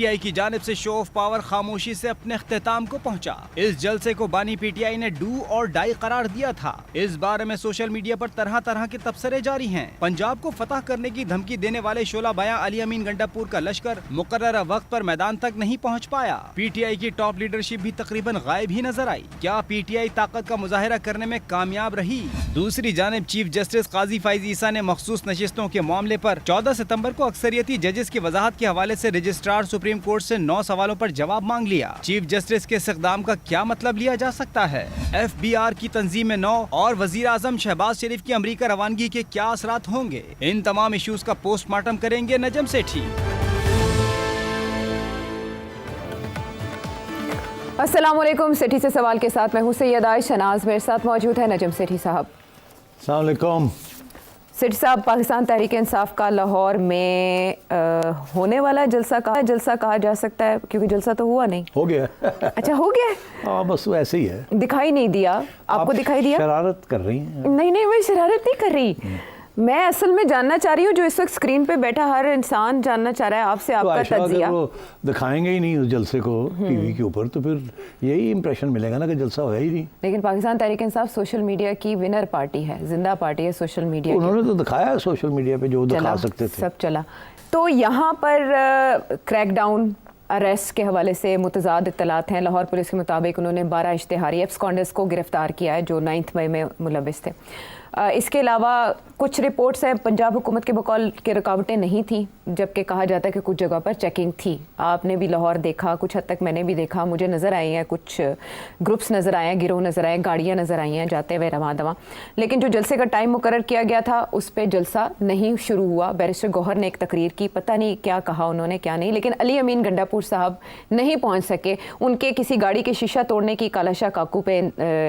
PTI की जानिब से शो ऑफ पावर खामोशी से अपने इख्तिताम को पहुंचा। इस जलसे को बानी पीटीआई ने डू और डाई करार दिया था। इस बारे में सोशल मीडिया पर तरह तरह के तबसरे जारी हैं। पंजाब को फतह करने की धमकी देने वाले शोला बयां अली अमीन गंडापुर का लश्कर मुकर्ररा वक्त पर मैदान तक नहीं पहुँच पाया। पीटीआई की टॉप लीडरशिप भी तकरीबन गायब ही नजर आई। क्या पीटीआई ताकत का मुजाहिरा करने में कामयाब रही? दूसरी जानिब चीफ जस्टिस काजी फाइज ईसा ने मखसूस नशिस्तों के मामले पर 14 सितंबर को अक्सरियती जजेस की वजाहत के हवाले से रजिस्ट्रार सुप्रीम कोर्ट से 9 सवालों पर जवाब मांग लिया। चीफ जस्टिस के इस्तेक़दाम का क्या मतलब लिया जा सकता है? FBR की तंजीम 9 और वजीर आजम शहबाज शरीफ की अमरीका रवानगी के क्या असरात होंगे? इन तमाम इश्यूज का पोस्टमार्टम करेंगे नजम सेठी। अस्सलाम वालेकुम। सेठी से सवाल के साथ मैं हूं सैयद आयशा नाज, मेरे साथ मौजूद है नजम सेठी साहब। अस्सलाम वालेकुम। सेठी साहब, पाकिस्तान तहरीक इंसाफ का लाहौर में होने वाला जलसा कहा जा सकता है, क्योंकि जलसा तो हुआ नहीं। हो गया। अच्छा, हो गया। हाँ, बस वैसे ही है। दिखाई नहीं दिया आपको? दिखाई दिया? शरारत कर रही हैं। नहीं, मैं शरारत नहीं कर रही। मैं असल में जानना चाह रही हूँ, जो इस वक्त स्क्रीन पे बैठा हर इंसान जानना चाह रहा है आपसे, आपका तज्जिया। वो दिखाएंगे ही नहीं उस जलसे को टीवी के ऊपर, तो फिर यही इंप्रेशन मिलेगा ना कि जलसा होया ही नहीं। लेकिन पाकिस्तान तहरीक इंसाफ सोशल मीडिया की विनर पार्टी है, जिंदा पार्टी है सोशल मीडिया। उन्होंने तो दिखाया है सोशल मीडिया पे जो दिखा सकते थे, सब चला। तो यहाँ पर क्रैकडाउन, अरेस्ट के हवाले से मुतज़ाद इत्तलात हैं। लाहौर पुलिस के मुताबिक उन्होंने 12 इश्तिहारी एब्सकॉन्डर्स को गिरफ्तार किया है जो 9 मई में मुलविस थे। इसके अलावा कुछ रिपोर्ट्स हैं पंजाब हुकूमत के बकौल के रुकावटें नहीं थी, जबकि कहा जाता है कि कुछ जगह पर चेकिंग थी। आपने भी लाहौर देखा, कुछ हद तक मैंने भी देखा, मुझे नज़र आई हैं कुछ ग्रुप्स नज़र आए हैं, गिरोह नज़र आए, गाड़ियाँ नज़र आई हैं जाते हुए रवां दवां। लेकिन जो जलसे का टाइम मुकर्रर किया गया था उस पर जलसा नहीं शुरू हुआ। बैरिस्टर गौहर ने एक तकरीर की, पता नहीं क्या कहा उन्होंने क्या नहीं, लेकिन अली अमीन गंडापुर साहब नहीं पहुँच सके। उनके किसी गाड़ी के शीशा तोड़ने की कालाशाह काकू पे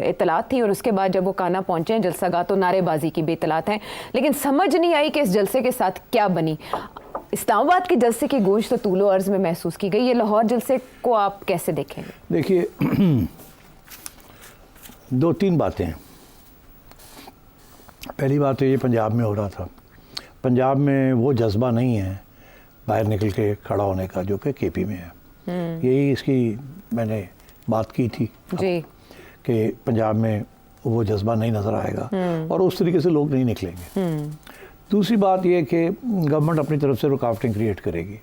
इत्तलात थी, और उसके बाद जब वो काना पहुँचे जलसागाह तो नारेबाजी की भी इत्तलात हैं। लेकिन समझ नहीं आई कि इस जलसे के साथ क्या बनी। इस्लामाबाद के जलसे की गूंज तो तूलो अर्ज में महसूस की गई। ये लाहौर जलसे को आप कैसे देखेंगे? देखिए, 2-3 बातें हैं। पहली बात तो ये पंजाब में हो रहा था। पंजाब में वो जज्बा नहीं है बाहर निकल के खड़ा होने का जो कि KP में है। यही इसकी मैंने बात की थी जी, कि पंजाब में वो जज्बा नहीं नज़र आएगा और उस तरीके से लोग नहीं निकलेंगे। दूसरी बात यह कि गवर्नमेंट अपनी तरफ से रुकावटें क्रिएट करेगी।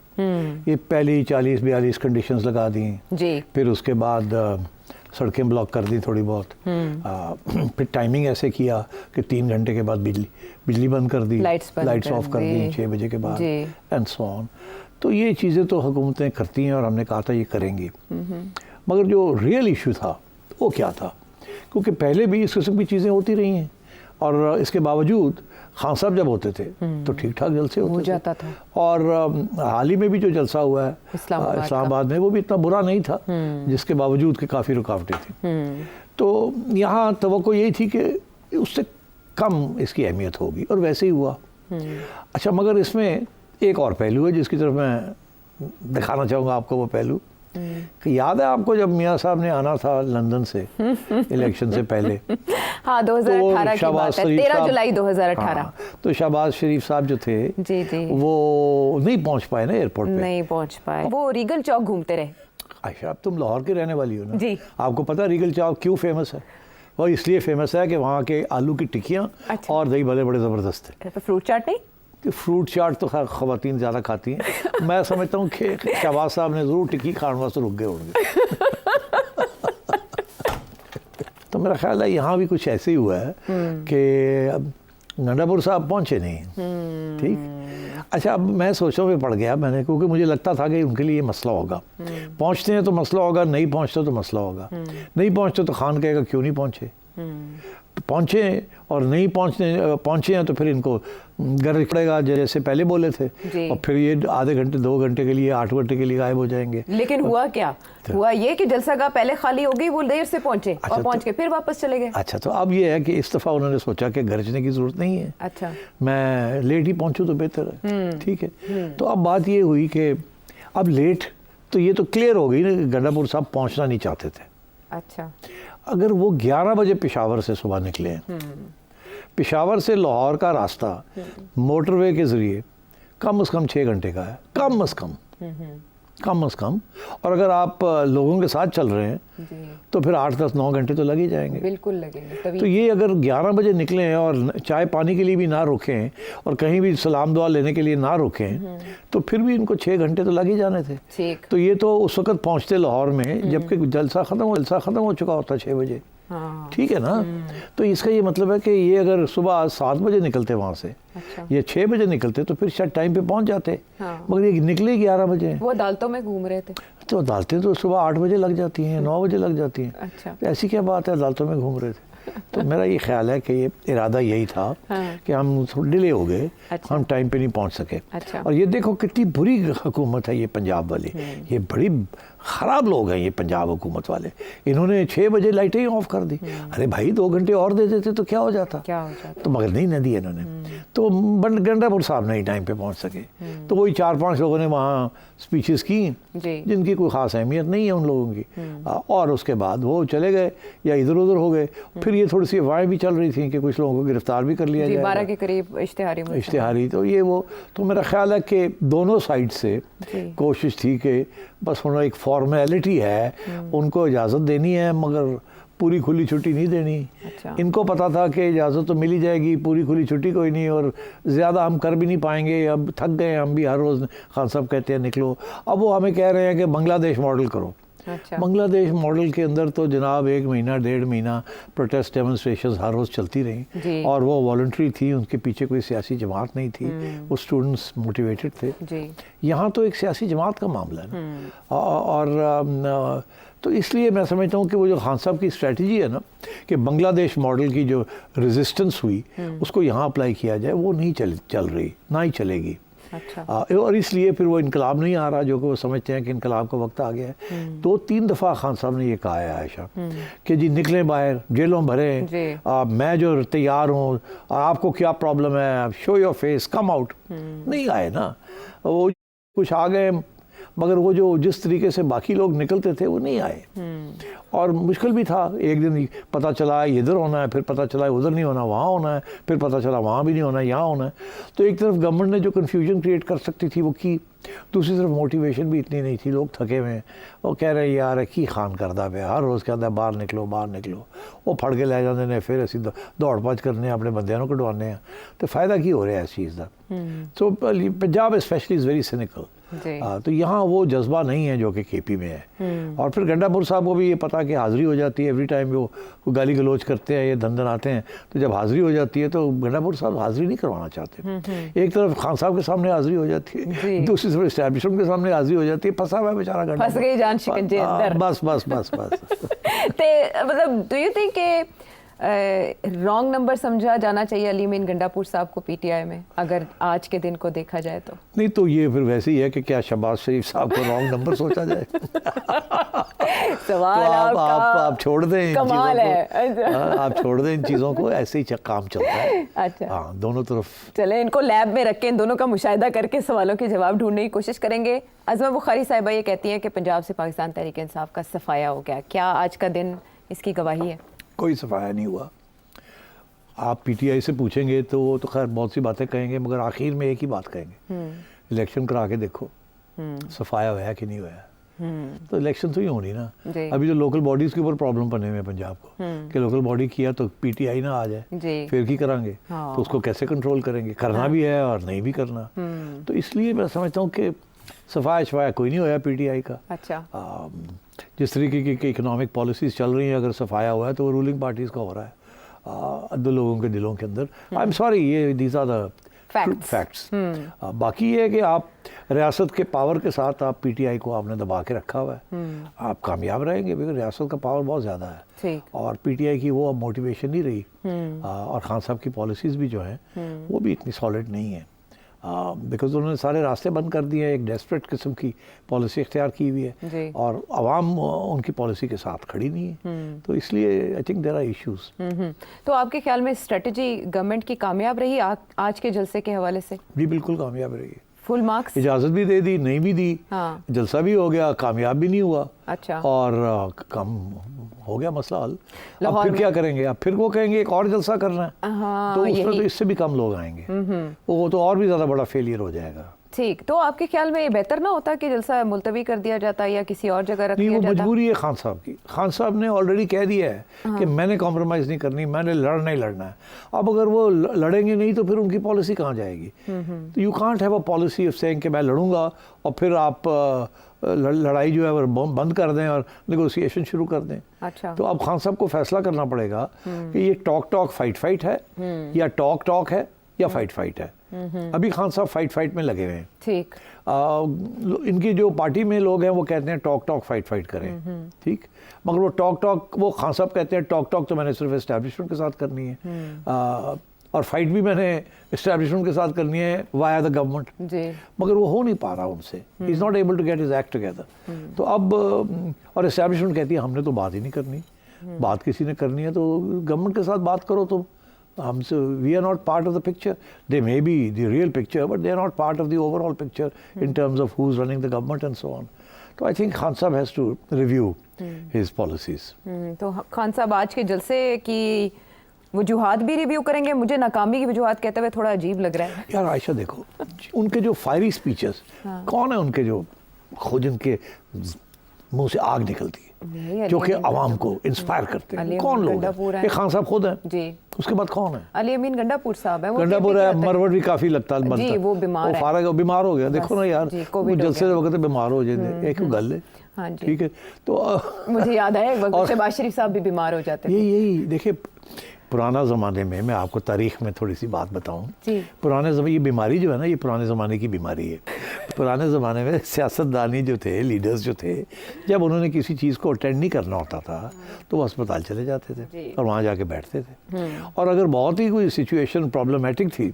ये पहली 40-42 कंडीशंस लगा दी जी, फिर उसके बाद सड़कें ब्लॉक कर दी थोड़ी बहुत, फिर टाइमिंग ऐसे किया कि 3 घंटे के बाद बिजली बंद कर दी, लाइट्स ऑफ कर दी 6 बजे के बाद, एंड सो ऑन। तो ये चीज़ें तो हुकूमतें करती हैं और हमने कहा था ये करेंगी। मगर जो रियल इशू था वो क्या था? क्योंकि पहले भी इस किस्म की चीज़ें होती रही हैं और इसके बावजूद खान साहब जब होते थे तो ठीक ठाक जलसे होते जाता था। और हाल ही में भी जो जलसा हुआ है इस्लामाबाद में, वो भी इतना बुरा नहीं था, जिसके बावजूद कि काफ़ी रुकावटें थी। तो यहाँ तवक्को यही थी कि उससे कम इसकी अहमियत होगी और वैसे ही हुआ। अच्छा, मगर इसमें एक और पहलू है जिसकी तरफ मैं दिखाना चाहूँगा आपको। वो पहलू कि याद है आपको जब मियाँ साहब ने आना था लंदन से इलेक्शन से पहले, हाँ 2018 की बात है, 13 जुलाई 2018। हाँ, तो शहबाज शरीफ साहब जो थे जी, वो नहीं पहुंच पाए ना एयरपोर्ट पे, नहीं पहुंच पाए, वो रीगल चौक घूमते रहे। अच्छा, अब तुम लाहौर के रहने वाली हो ना जी, आपको पता रीगल चौक क्यों फेमस है? वो इसलिए फेमस है कि वहाँ के आलू की टिक्कियाँ और दही भले बड़े ज़बरदस्त है। फ्रूट चाट नहीं? फ्रूट चाट तो ख़वातीन ज़्यादा खाती हैं। मैं समझता हूँ कि शहबाज साहब ने ज़रूर टिक्की खाने वास्ते रुक गए होंगे। तो मेरा ख्याल है यहाँ भी कुछ ऐसे ही हुआ है कि गंडापुर साहब पहुँचे नहीं। ठीक, अच्छा, अब मैं सोचों में पड़ गया मैंने, क्योंकि मुझे लगता था कि उनके लिए मसला होगा। पहुँचते हैं तो मसला होगा, नहीं पहुँचते तो मसला होगा। नहीं पहुँचते तो खान कहेगा क्यों नहीं पहुँचे। पहुँचे और नहीं पहुँचे हैं तो फिर इनको घर पड़ेगा जैसे पहले बोले थे, और फिर ये आधे घंटे 2 घंटे के लिए 8 घंटे के लिए गायब हो जाएंगे। लेकिन हुआ क्या? हुआ ये कि जलसागाह पहले खाली हो गई, वो देर से पहुँचे और पहुँच के फिर वापस चले गए। अच्छा, तो अब ये है कि इस दफ़ा उन्होंने सोचा कि गरजने की ज़रूरत नहीं है। अच्छा, मैं लेट ही पहुँचूँ तो बेहतर है। ठीक है, तो अब बात ये हुई कि अब लेट तो ये तो क्लियर हो गई ना कि गंडापुर साहब पहुँचना नहीं चाहते थे। अच्छा, अगर वो 11 बजे पेशावर से सुबह निकले हैं, पेशावर से लाहौर का रास्ता मोटरवे के ज़रिए कम से कम 6 घंटे का है, कम से कम। कम से कम। और अगर आप लोगों के साथ चल रहे हैं तो फिर 8-10-9 घंटे तो लग ही जाएंगे। बिल्कुल लगेंगे तभी। तो ये अगर 11 बजे निकलें और चाय पानी के लिए भी ना रुकें और कहीं भी सलाम दुआ लेने के लिए ना रुकें तो फिर भी इनको 6 घंटे तो लग ही जाने थे। तो ये तो उस वक्त पहुंचते लाहौर में जबकि जलसा ख़त्म हो चुका होता 6 बजे। ठीक है ना। तो इसका ये मतलब है कि ये अगर सुबह 7 बजे निकलते वहाँ से, ये 6 बजे निकलते तो फिर शायद टाइम पे पहुँच जाते। मगर ये निकले 11 बजे। वो अदालतों में घूम रहे थे। तो अदालतें तो सुबह 8 बजे लग जाती हैं, 9 बजे लग जाती हैं। तो ऐसी क्या बात है, अदालतों में घूम रहे थे। तो मेरा ये ख्याल है कि ये इरादा यही था कि हम थोड़ा डिले हो गए, हम टाइम पे नहीं पहुंच सके। और ये देखो कितनी बुरी हुकूमत है ये पंजाब वाली, ये बड़ी ख़राब लोग हैं ये पंजाब हुकूमत वाले। इन्होंने 6 बजे लाइटें ही ऑफ कर दी। अरे भाई 2 घंटे और दे देते तो क्या हो जाता। तो मगर नहीं दी इन्होंने। तो गंडापुर साहब नहीं टाइम पे पहुंच सके। तो वही 4-5 लोगों ने वहाँ स्पीचेस की जिनकी कोई ख़ास अहमियत नहीं है उन लोगों की, और उसके बाद वो चले गए या इधर उधर हो गए। फिर ये थोड़ी सी अफवाहें भी चल रही थी कि कुछ लोगों को गिरफ्तार भी कर लिया जाए, 12 के करीब इश्तिहारी। तो ये वो, तो मेरा ख्याल है कि दोनों साइड से कोशिश थी कि बस होना एक फॉर्मेलिटी है, उनको इजाज़त देनी है मगर पूरी खुली छुट्टी नहीं देनी। इनको पता था कि इजाज़त तो मिल ही जाएगी, पूरी खुली छुट्टी कोई नहीं, और ज़्यादा हम कर भी नहीं पाएंगे, अब थक गए हम भी, हर रोज़ खान साहब कहते हैं निकलो। अब वो हमें कह रहे हैं कि बांग्लादेश मॉडल करो। बांग्लादेश मॉडल के अंदर तो जनाब 1 महीना 1.5 महीना प्रोटेस्ट डेमोन्स्ट्रेशन हर रोज़ चलती रहीं, और वो वॉलंटरी थी, उनके पीछे कोई सियासी जमात नहीं थी, वो स्टूडेंट्स मोटिवेटेड थे। यहाँ तो एक सियासी जमात का मामला है और तो इसलिए मैं समझता हूँ कि वो जो खान साहब की स्ट्रेटजी है ना कि बांग्लादेश मॉडल की जो रेजिस्टेंस हुई उसको यहाँ अप्लाई किया जाए, वो नहीं चल रही, ना ही चलेगी। और इसलिए फिर वो इनकलाब नहीं आ रहा, जो कि वो समझते हैं कि इनकलाब का वक्त आ गया है। 2-3 दफ़ा खान साहब ने ये कहा है आयशा कि जी निकलें बाहर, जेलों भरें, मैं जो तैयार हूँ, आपको क्या प्रॉब्लम है, show your face, come out. नहीं आए ना, वो कुछ आ गए मगर वो जो जिस तरीके से बाकी लोग निकलते थे वो नहीं आए, और मुश्किल भी था। एक दिन पता चला इधर होना है, फिर पता चला उधर नहीं होना, वहाँ होना है, फिर पता चला वहाँ भी नहीं होना, यहाँ होना है। तो एक तरफ गवर्नमेंट ने जो कन्फ्यूजन क्रिएट कर सकती थी वो की, दूसरी तरफ मोटिवेशन भी इतनी नहीं थी, लोग थके हुए हैं, वो कह रहे यार की खान करदा पे हर रोज़ कहता है बाहर निकलो वो फड़ के लै जाते हैं, फिर असी दौड़ भज करने अपने बंदियां नूं कढवाने हैं, तो फ़ायदा की हो रहा है इस चीज़ का। तो Punjab specially is very cynical. तो यहाँ वो जज्बा नहीं है जो कि केपी में है। और फिर गंडापुर साहब को भी ये पता कि हाज़िरी हो जाती है, एवरी टाइम वो गाली गलोच करते हैं, ये धंधन आते हैं, तो जब हाज़िरी हो जाती है तो गंडापुर साहब हाज़िरी नहीं करवाना चाहते। एक तरफ खान साहब के सामने हाज़िरी हो जाती है, दूसरी तरफ एस्टैब्लिशमेंट के सामने हाज़िरी हो जाती है, फंसा हुआ है बेचारा गंडापुर, फंस गई जान शिकंजे अंदर। बस मतलब do you think wrong number समझा जाना चाहिए अली मीन गंडापुर साहब को पीटीआई में, अगर आज के दिन को देखा जाए तो? नहीं तो ये फिर वैसे ही है कि क्या शहबाज शरीफ साहब को रॉन्ग नंबर सोचा जाए। सवाल तो आप छोड़ दें, कमाल है। आप छोड़ दें इन चीज़ों को, ऐसे ही काम चलता है। अच्छा हाँ, दोनों तरफ चले इनको लैब में रख के इन दोनों का मुशाहिदा करके सवालों के जवाब ढूंढने की कोशिश करेंगे। अज़मा बुखारी साहिबा ये कहती हैं कि पंजाब से पाकिस्तान तहरीक इंसाफ का सफाया हो गया, क्या आज का दिन इसकी गवाही है? कोई सफाया नहीं हुआ। आप पीटीआई से पूछेंगे तो वो तो खैर बहुत सी बातें कहेंगे, मगर आखिर में एक ही बात कहेंगे, इलेक्शन करा के देखो सफाया हुआ कि नहीं हुआ। तो इलेक्शन तो ही होनी ना। अभी जो लोकल बॉडीज के ऊपर प्रॉब्लम बने हुए पंजाब को कि लोकल बॉडी किया तो पीटीआई ना आ जाए, फिर की करांगे, तो उसको कैसे कंट्रोल करेंगे, करना भी है और नहीं भी करना। तो इसलिए मैं समझता हूँ कि सफाया शफाया कोई नहीं होया पीटीआई का। अच्छा जिस तरीके की इकोनॉमिक पॉलिसीज चल रही हैं, अगर सफाया हुआ है तो वो रूलिंग पार्टीज का हो रहा है दो लोगों के दिलों के अंदर। आई एम सॉरी, ये दीज आर द फैक्ट्स। बाकी ये है कि आप रियासत के पावर के साथ आप पीटीआई को आपने दबा के रखा हुआ है, आप कामयाब रहेंगे बिकॉज रियासत का पावर बहुत ज़्यादा है और पीटीआई की वो अब मोटिवेशन नहीं रही। और खान साहब की पॉलिसीज़ भी जो हैं वो भी इतनी सॉलिड नहीं है बिकॉज उन्होंने सारे रास्ते बंद कर दिए हैं, एक डेस्परेट किस्म की पॉलिसी इख्तियार की हुई है और आवाम उनकी पॉलिसी के साथ खड़ी नहीं है। तो इसलिए I think there are issues. तो आपके ख्याल में स्ट्रेटजी गवर्नमेंट की कामयाब रही आज के जलसे के हवाले से? जी बिल्कुल कामयाब रही। Full marks? इजाज़त भी दे दी, नहीं भी दी, हाँ। जलसा भी हो गया, कामयाब भी नहीं हुआ। अच्छा। और कम हो गया मसला हल। अब फिर क्या करेंगे? अब फिर वो कहेंगे एक और जलसा करना है, हाँ, तो उसमें तो इससे भी कम लोग आएंगे, वो तो और भी ज़्यादा बड़ा फेलियर हो जाएगा। ठीक, तो आपके ख्याल में ये बेहतर ना होता कि जलसा मुलतवी कर दिया जाता या किसी और जगह रख नहीं, दिया वो जाता? मजबूरी है खान साहब की। खान साहब ने ऑलरेडी कह दिया है कि मैंने कॉम्प्रोमाइज़ नहीं करनी, मैंने लड़ना ही लड़ना है। अब अगर वो लड़ेंगे नहीं तो फिर उनकी पॉलिसी कहाँ जाएगी? तो you can't have a policy of saying कि मैं लड़ूंगा और फिर आप लड़ाई जो है वो बंद कर दें और नेगोशिएशन शुरू कर दें। अच्छा। तो अब खान साहब को फैसला करना पड़ेगा कि ये टॉक फाइट है या टॉक है या फाइट है। अभी खान साहब फाइट में लगे हुए हैं। ठीक। इनकी जो पार्टी में लोग हैं वो कहते हैं टॉक फाइट करें, ठीक, मगर वो टॉक वो खान साहब कहते हैं टॉक तो मैंने सिर्फ एस्टैब्लिशमेंट के साथ करनी है और फाइट भी मैंने एस्टैब्लिशमेंट के साथ करनी है वाया द गवर्नमेंट जी। मगर वो हो नहीं पा रहा उनसे, he is not able to get his act together. तो अब और एस्टैब्लिशमेंट कहती है हमने तो बात ही नहीं करनी, बात किसी ने करनी है तो गवर्नमेंट के साथ बात करो। तो हमसे we are not part of the picture, they may be the real picture but they are not part of the overall picture in terms of who is running the government and so on. तो I think Khan sahab has to review his policies. तो खान साहब आज के जलसे की वजूहात भी review करेंगे? मुझे नाकामी की वजूहात कहते हुए थोड़ा अजीब लग रहा है। यार आयशा देखो, उनके जो फायरी स्पीचेस, कौन है उनके जो खुद उनके मुंह से आग निकलती है जो कि आवाम को इंस्पायर करते हैं? कौन लोग हैं? ये खान साहब खुद हैं जी। उसके बाद कौन है? अली अमीन गंडापुर साहब है। गंडापुर है, मरवट भी काफी लगता है जी, वो बीमार है, बीमार हो गया। देखो ना यार, जलसे वक्त बीमार हो जाए, एक गल है। हाँ जी, ठीक है। तो मुझे याद है एक वक्त शहबाज शरीफ साहब भी बीमार हो जाते थे। यही देखिए, पुराना ज़माने में, मैं आपको तारीख़ में थोड़ी सी बात बताऊं, पुराने ज़माने, ये बीमारी जो है ना, ये पुराने ज़माने की बीमारी है। पुराने ज़माने में सियासतदानी जो थे, लीडर्स जो थे, जब उन्होंने किसी चीज़ को अटेंड नहीं करना होता था तो वो अस्पताल चले जाते थे और वहाँ जाके बैठते थे। और अगर बहुत ही कोई सिचुएशन प्रॉब्लमेटिक थी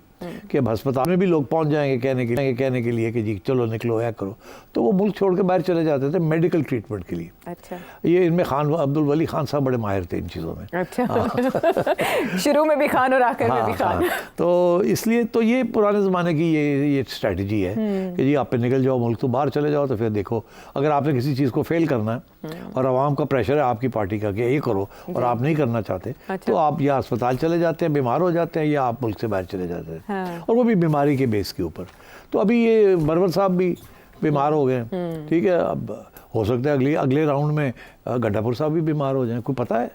कि अब अस्पताल में भी लोग पहुँच जाएंगे कहने के लिए कि जी चलो निकलो या करो, तो वो मुल्क छोड़ के बाहर चले जाते थे मेडिकल ट्रीटमेंट के लिए। अच्छा। ये इनमें खान अब्दुल वली खान साहब बड़े माहिर थे इन चीज़ों में। अच्छा। शुरू में भी खान और आखिर में भी खान। तो इसलिए तो ये पुराने ज़माने की ये स्ट्रेटजी है कि जी आप निकल जाओ मुल्क, तो बाहर चले जाओ, तो फिर देखो अगर आपने किसी चीज़ को फेल करना है और आवाम का प्रेशर है आपकी पार्टी का कि ये करो और आप नहीं करना चाहते, तो आप या अस्पताल चले जाते हैं, बीमार हो जाते हैं, या आप मुल्क से बाहर चले जाते हैं। हाँ। और वो भी बीमारी के बेस के ऊपर। तो अभी ये मरवत साहब भी बीमार हो गए, ठीक है। अब हो सकता है अगले राउंड में गंडापुर साहब भी बीमार हो जाएं, कोई पता है?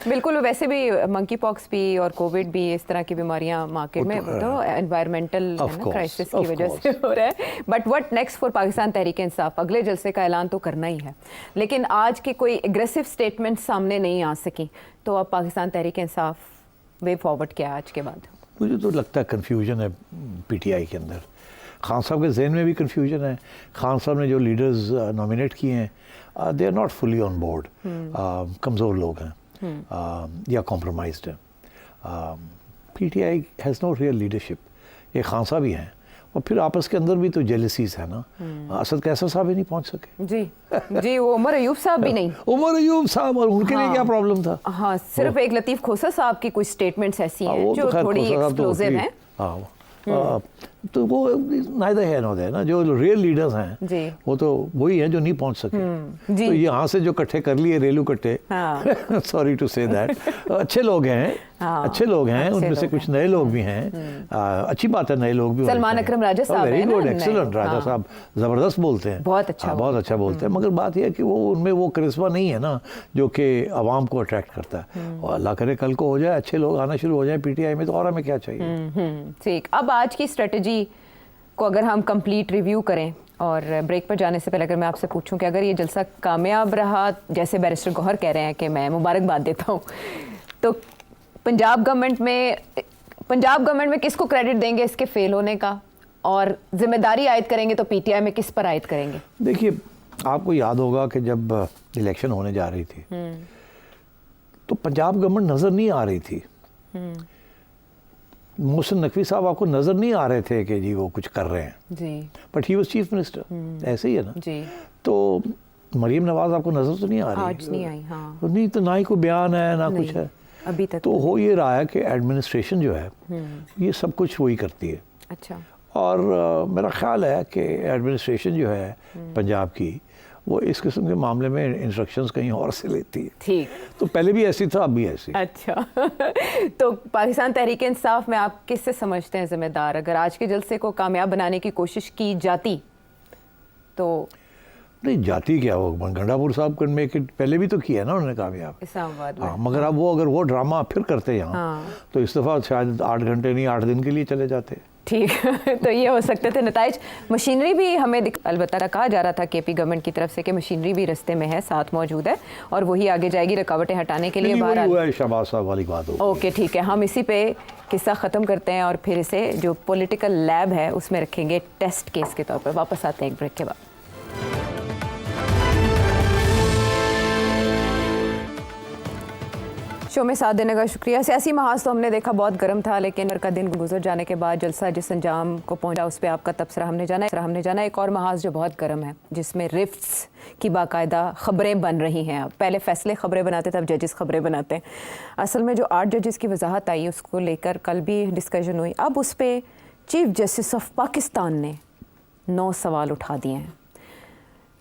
बिल्कुल। वैसे भी मंकी पॉक्स भी और कोविड भी, इस तरह की बीमारियां मार्केट में तो एनवायरमेंटल क्राइसिस की वजह से हो रहा है। But what next for Pakistan Tehreek Insaf? अगले जलसे का ऐलान तो करना ही है, लेकिन आज की कोई एग्रेसिव स्टेटमेंट सामने नहीं आ सकी, तो अब पाकिस्तान तहरीक इंसाफ वे फॉरवर्ड क्या आज के बाद? मुझे तो लगता है कन्फ्यूजन है पीटीआई के अंदर। खान साहब के जहन में भी कन्फ्यूजन है। खान साहब ने जो लीडर्स नॉमिनेट किए हैं, they are not fully on board, कमज़ोर लोग हैं या कॉम्प्रोमाइज्ड हैं। PTI has no real leadership. ये खान साहब ही हैं, और फिर आपस के अंदर भी तो जेलसीज है ना। असद कैसर साहब ही नहीं पहुंच सके जी वो उमर अयूब साहब भी नहीं। उमर अयूब साहब, और उनके लिए क्या प्रॉब्लम था? हाँ, सिर्फ एक लतीफ़ खोसा साहब की कुछ स्टेटमेंट्स ऐसी हैं जो थोड़ी एक्सप्लोसिव हैं। तो वो नाइदर है नॉट है ना, जो रियल लीडर्स हैं वो तो वही हैं जो नहीं पहुंच सके। तो यहाँ से जो इकट्ठे कर लिए रेलू कट्टे, सॉरी टू से दैट, अच्छे लोग हैं, अच्छे लोग हैं, उनमें से कुछ नए लोग भी हैं। अच्छी बात है, नए लोग भी। सलमान अकरम राजा साहब, वेरी गुड, एक्सीलेंट। राजा साहब जबरदस्त बोलते हैं, बहुत अच्छा बोलते हैं। मगर बात यह है कि वो उनमें वो करिश्मा नहीं है ना जो कि आवाम को अट्रैक्ट करता है। और अल्लाह करे कल को हो जाए, अच्छे लोग आना शुरू हो जाए पीटीआई में, तो और हमें क्या चाहिए? ठीक। अब आज की स्ट्रेटजी को अगर हम कंप्लीट रिव्यू करें, और ब्रेक पर जाने से पहले अगर मैं आपसे पूछूं कि अगर ये जलसा कामयाब रहा, जैसे बैरिस्टर गौहर कह रहे हैं कि मैं मुबारकबाद देता हूं, तो पंजाब गवर्नमेंट में किसको क्रेडिट देंगे इसके फेल होने का, और जिम्मेदारी आयद करेंगे तो पीटीआई में किस पर आयद करेंगे? देखिए, आपको याद होगा कि जब इलेक्शन होने जा रही थी तो पंजाब गवर्नमेंट नज़र नहीं आ रही थी। मोहसिन नकवी साहब आपको नज़र नहीं आ रहे थे कि जी वो कुछ कर रहे हैं जी, but he was chief minister, ऐसे ही है ना जी। तो मरीम नवाज आपको नज़र तो नहीं आ रही, आज नहीं आई। हाँ, नहीं तो ना ही कोई बयान है ना कुछ है अभी तक। तो हो ये रहा है कि एडमिनिस्ट्रेशन जो है ये सब कुछ वही करती है। अच्छा। और मेरा ख्याल है कि एडमिनिस्ट्रेशन जो है पंजाब की, वो इस किस्म के मामले में इंस्ट्रक्शंस कहीं और से लेती है। ठीक, तो पहले भी ऐसी था, अब भी ऐसी। अच्छा तो पाकिस्तान तहरीक इंसाफ में आप किससे समझते हैं जिम्मेदार? अगर आज के जलसे को कामयाब बनाने की कोशिश की जाती तो? नहीं, जाती क्या, वो गंडापुर साहब में पहले भी तो किया ना उन्होंने कामयाब, इस्लामाबाद में। हाँ, मगर अब वो अगर वो ड्रामा फिर करते यहाँ, हाँ। तो इस दफ़ा शायद 8 घंटे नहीं 8 दिन के लिए चले जाते। ठीक तो ये हो सकते थे नताइज। मशीनरी भी हमें अलबत्ता कहा जा रहा था केपी गवर्नमेंट की तरफ से कि मशीनरी भी रास्ते में है, साथ मौजूद है और वही आगे जाएगी रुकावटें हटाने के लिए। नहीं, हुआ है शहबाज साहब वाली बात हो। ओके ठीक है, हम इसी पे किस्सा ख़त्म करते हैं और फिर इसे जो पॉलिटिकल लैब है उसमें रखेंगे टेस्ट केस के तौर पर। वापस आते हैं एक ब्रेक के बाद। शो में साथ देने का शुक्रिया। सियासी महाज तो हमने देखा बहुत गर्म था, लेकिन का दिन गुजर जाने के बाद जलसा जिस अंजाम को पहुंचा उस पर आपका तबसरा हमने जाना। एक और महाज जो बहुत गर्म है, जिसमें रिफ्ट्स की बाकायदा ख़बरें बन रही हैं। अब पहले फैसले ख़बरें बनाते थे, अब जजेस ख़बरें बनाते हैं। असल में जो 8 जजेस की वजाहत आई उसको लेकर कल भी डिस्कशन हुई। अब उस पर चीफ जस्टिस ऑफ पाकिस्तान ने 9 सवाल उठा दिए हैं।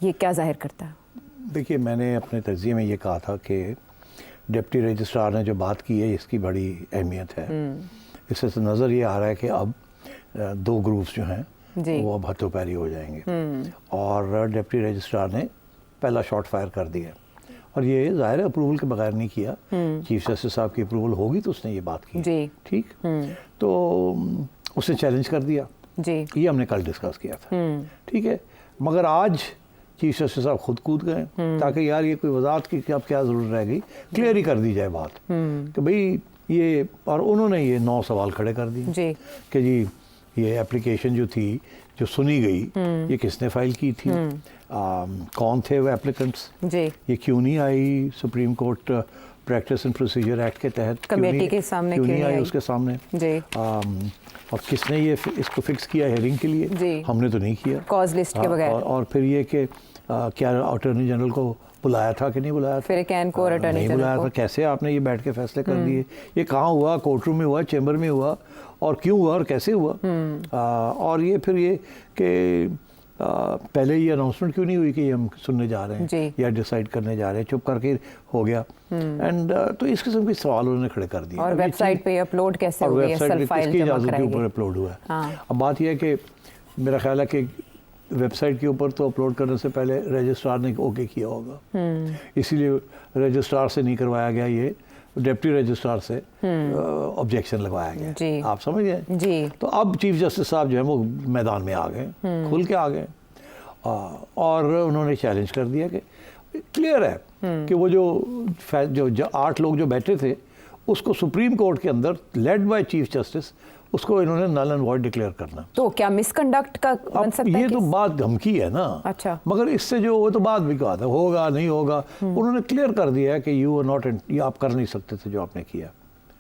ये क्या जाहिर करता है? देखिए, मैंने अपने तज़किये में ये कहा था कि डिप्टी रजिस्ट्रार ने जो बात की है इसकी बड़ी अहमियत है। इससे तो नज़र ये आ रहा है कि अब 2 ग्रुप्स जो हैं वो अब हाथों पैरी हो जाएंगे और डिप्टी रजिस्ट्रार ने पहला शॉट फायर कर दिया और ये ज़ाहिर अप्रूवल के बगैर नहीं किया। चीफ जस्टिस साहब की अप्रूवल होगी तो उसने ये बात की, ठीक। तो उसने चैलेंज कर दिया जी, ये हमने कल डिस्कस किया था, ठीक है। मगर आज चीफ जस्टिस साहब खुद कूद गए ताकि यार ये कोई वजाहत की अब क्या ज़रूरत रह गई, क्लियर ही कर दी जाए बात कि भाई ये, और उन्होंने ये 9 सवाल खड़े कर दिए कि जी ये एप्लीकेशन जो थी, जो सुनी गई, ये किसने फाइल की थी, कौन थे वो एप्लीकेंट्स, ये क्यों नहीं आई supreme court practice and procedure act के तहत, कमेटी के सामने क्यों नहीं आई उसके सामने, और किसने ये इसको फिक्स किया हेयरिंग के लिए, हमने तो नहीं किया कॉज लिस्ट के बगैर। और फिर ये कि क्या अटॉर्नी जनरल को बुलाया था कि नहीं बुलाया था, फिर कैन को अटॉर्नी जनरल बुलाया था, कैसे आपने ये बैठ के फैसले कर दिए, ये कहाँ हुआ, कोर्ट रूम में हुआ, चैम्बर में हुआ, और क्यों हुआ और कैसे हुआ, और ये फिर ये कि पहले ये अनाउंसमेंट क्यों नहीं हुई कि हम सुनने जा रहे हैं या डिसाइड करने जा रहे हैं, चुप करके हो गया। एंड तो इस किस्म के सवाल उन्होंने खड़े कर दिए। और वेबसाइट पे अपलोड कैसे हो गया, सेल्फ फाइल जमा इजाज़त के ऊपर अपलोड हुआ है। अब बात यह है कि मेरा ख्याल है कि वेबसाइट के ऊपर तो अपलोड करने से पहले रजिस्ट्रार ने ओके किया होगा, इसीलिए रजिस्ट्रार से नहीं करवाया गया, ये डिप्टी रजिस्ट्रार से ऑब्जेक्शन लगवाया गया। आप समझ गए जी। तो अब चीफ जस्टिस साहब जो है वो मैदान में आ गए, खुल के आ गए, और उन्होंने चैलेंज कर दिया कि क्लियर है कि वो जो 8 लोग जो बैठे थे उसको सुप्रीम कोर्ट के अंदर लेड बाय चीफ जस्टिस उसको इन्होंने नल एंड वॉइड डिक्लेयर करना। तो क्या मिसकंडक्ट का बन सकता है? ये तो बात धमकी है ना। अच्छा। मगर इससे जो वो तो बात भी कहा था, होगा नहीं होगा, उन्होंने क्लियर कर दिया है कि यू आर नॉट, ये आप कर नहीं सकते थे जो आपने किया,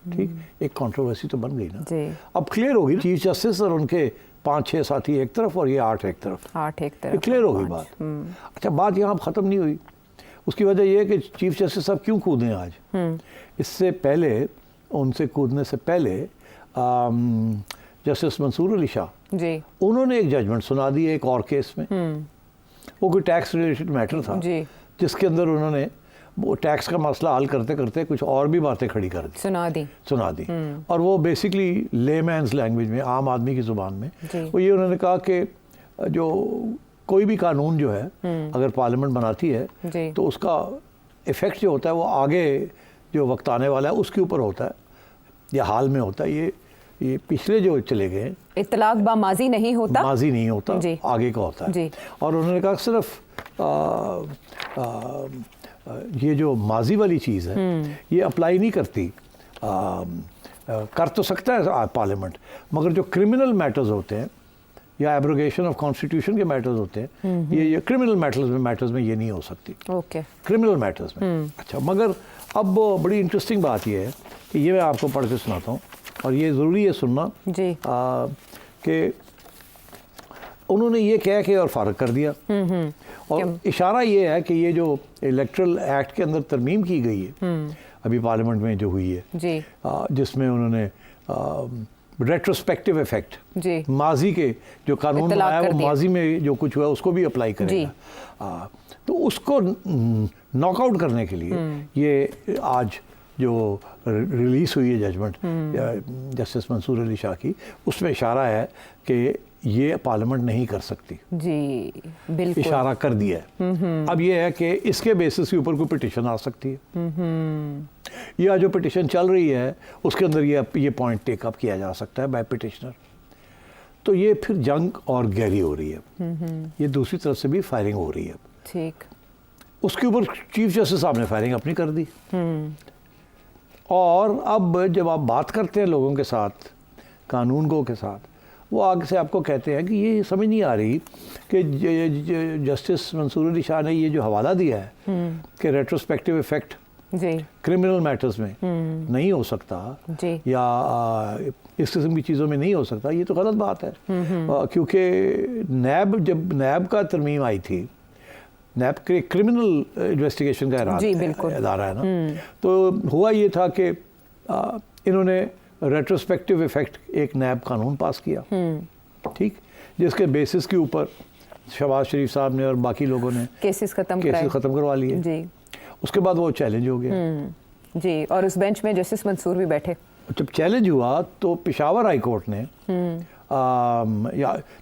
ठीक। एक कंट्रोवर्सी तो बन गई ना, अब क्लियर होगी। चीफ जस्टिस और उनके 5-6 साथी एक तरफ और ये 8 एक तरफ, 8 एक तरफ, क्लियर होगी बात। अच्छा, बात यहाँ ख़त्म नहीं हुई। उसकी वजह यह है कि चीफ जस्टिस साहब क्यों कूदें आज, इससे पहले, उनसे कूदने से पहले जस्टिस मंसूर अली शाह जी, उन्होंने एक जजमेंट सुना दी एक और केस में, वो कोई टैक्स रिलेटेड मैटर था जी, जिसके अंदर उन्होंने वो टैक्स का मसला हल करते करते कुछ और भी बातें खड़ी कर दी, सुना दी। और वो बेसिकली लेमैन्स लैंग्वेज में, आम आदमी की ज़ुबान में, वो ये उन्होंने कहा कि जो कोई भी कानून जो है अगर पार्लियामेंट बनाती है तो उसका इफ़ेक्ट जो होता है वो आगे जो वक्त आने वाला है उसके ऊपर होता है या हाल में होता है। ये पिछले जो चले गए इतलाक बा माजी नहीं होता, माजी नहीं होता, आगे का होता है। और उन्होंने कहा सिर्फ ये जो माजी वाली चीज़ है ये अप्लाई नहीं करती, कर तो सकता है पार्लियामेंट, मगर जो क्रिमिनल मैटर्स होते हैं या एब्रोगेशन ऑफ कॉन्स्टिट्यूशन के मैटर्स होते हैं, ये क्रिमिनल मैटर्स में ये नहीं हो सकती, क्रिमिनल मैटर्स में। अच्छा, मगर अब बड़ी इंटरेस्टिंग बात ये है कि ये मैं आपको पढ़ के सुनाता हूँ और ये ज़रूरी है सुनना जी, कि उन्होंने ये कह के और फारग कर दिया। और इशारा ये है कि ये जो इलेक्ट्रल एक्ट के अंदर तरमीम की गई है अभी पार्लियामेंट में जो हुई है जी, जिसमें उन्होंने रेट्रोस्पेक्टिव इफेक्ट माजी के जो कानून बनाया वो माजी में जो कुछ हुआ उसको भी अप्लाई करेगा। तो उसको नॉकआउट करने के लिए ये आज जो रिलीज़ हुई है जजमेंट जस्टिस मंसूर अली शाह की, उसमें इशारा है कि ये पार्लियामेंट नहीं कर सकती। जी बिल्कुल इशारा कर दिया है। अब ये है कि इसके बेसिस के ऊपर कोई पिटिशन आ सकती है। या जो पिटिशन चल रही है उसके अंदर ये पॉइंट टेकअप किया जा सकता है बाय पिटिशनर। तो ये फिर जंग और गहरी हो रही है। ये दूसरी तरफ से भी फायरिंग हो रही है। ठीक। उसके ऊपर चीफ जस्टिस साहब ने फायरिंग अपनी कर दी। और अब जब आप बात करते हैं लोगों के साथ, कानून गो के साथ, वो आगे से आपको कहते हैं कि ये समझ नहीं आ रही कि जस्टिस मंसूर अली शाह ने ये जो हवाला दिया है कि रेट्रोस्पेक्टिव इफेक्ट जी क्रिमिनल मैटर्स में नहीं हो सकता जी या इस किस्म की चीज़ों में नहीं हो सकता, ये तो गलत बात है। क्योंकि जब नैब का तरमीम आई थी, नैब क्रिमिनल इन्वेस्टिगेशन का इदारा है ना, तो हुआ ये था कि इन्होंने रेट्रोस्पेक्टिव इफेक्ट एक नैब कानून पास किया, ठीक, जिसके बेसिस के ऊपर शहबाज शरीफ साहब ने और बाकी लोगों ने केसेस ख़त्म करवा लिए जी। उसके बाद वो चैलेंज हो गया जी, और उस बेंच में जस्टिस मंसूर भी बैठे। जब चैलेंज हुआ तो पेशावर हाई कोर्ट ने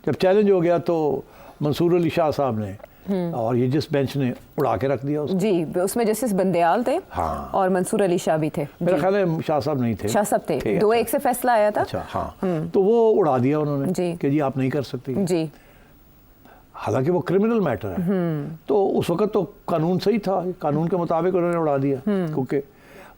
जब चैलेंज हो गया तो मंसूर अली शाह साहब ने और ये जिस बेंच ने उड़ा के रख दिया उसको। जी, उसमें जस्टिस बंदयाल थे। हाँ। और मंसूर अली शाह भी थे। मेरा ख्याल है शाह साहब नहीं थे। शाह साहब थे। 2-1 से फैसला आया था। अच्छा, हाँ। तो वो उड़ा दिया उन्होंने जी कि जी आप नहीं कर सकती जी, हालांकि वो क्रिमिनल मैटर है। तो उस वक्त तो कानून सही था, कानून के मुताबिक उन्होंने उड़ा दिया। क्योंकि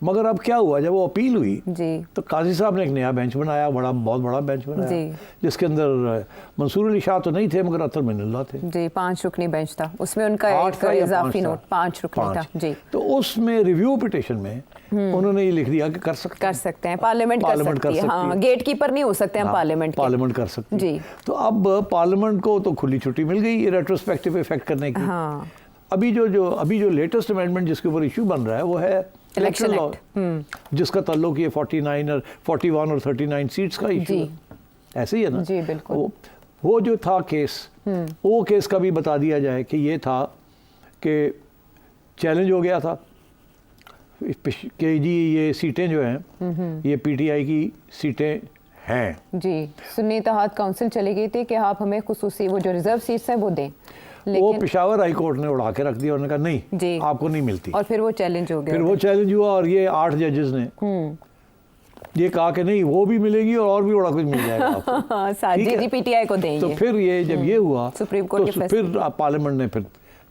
मगर अब क्या हुआ, जब वो अपील हुई जी तो काजी साहब ने एक नया बेंच बनाया, बहुत बड़ा बेंच बनाया, जिसके अंदर मंसूर अली शाह तो नहीं थे मगर अतर मिनल्ला थे जी। 5 रुकनी बेंच था, उसमें उनका एक इजाफी नोट 5 रुकनी था जी। तो उसमें रिव्यू पिटिशन में उन्होंने ये लिख दिया कि कर सकते हैं, पार्लियामेंट कर सकती है। हाँ, गेट कीपर नहीं हो सकते हैं, पार्लियामेंट कर सकते जी। तो अब पार्लियामेंट को तो खुली छुट्टी मिल गई रेट्रोस्पेक्टिव इफेक्ट करने की। हाँ। अभी जो लेटेस्ट अमेंडमेंट जिसके ऊपर इशू बन रहा है वो है इलेक्शन लॉ, जिसका ताल्लुक ये 41 और 39 सीट्स का इशू है। ऐसे ही है ना जी, बिल्कुल। वो जो था केस, वो केस का भी बता दिया जाए कि ये था कि चैलेंज हो गया था कि जी ये सीटें जो हैं ये पीटीआई की सीटें हैं जी। सुन्नी इत्तेहाद काउंसिल चली गई थी कि आप हमें खुसूसी वो जो रिजर्व सीट्स हैं वो दें, वो पेशावर हाई कोर्ट ने उड़ा के रख दिया। उन्होंने कहा नहीं जी, आपको नहीं मिलती। और फिर वो चैलेंज हो गया। फिर वो चैलेंज हुआ और ये 8 जजेस ने ये कहा कि नहीं वो भी मिलेगी और भी बड़ा कुछ मिल जाएगा आपको। पीटीआई को देंगे। तो फिर ये जब ये हुआ सुप्रीम कोर्ट तो फिर पार्लियामेंट ने फिर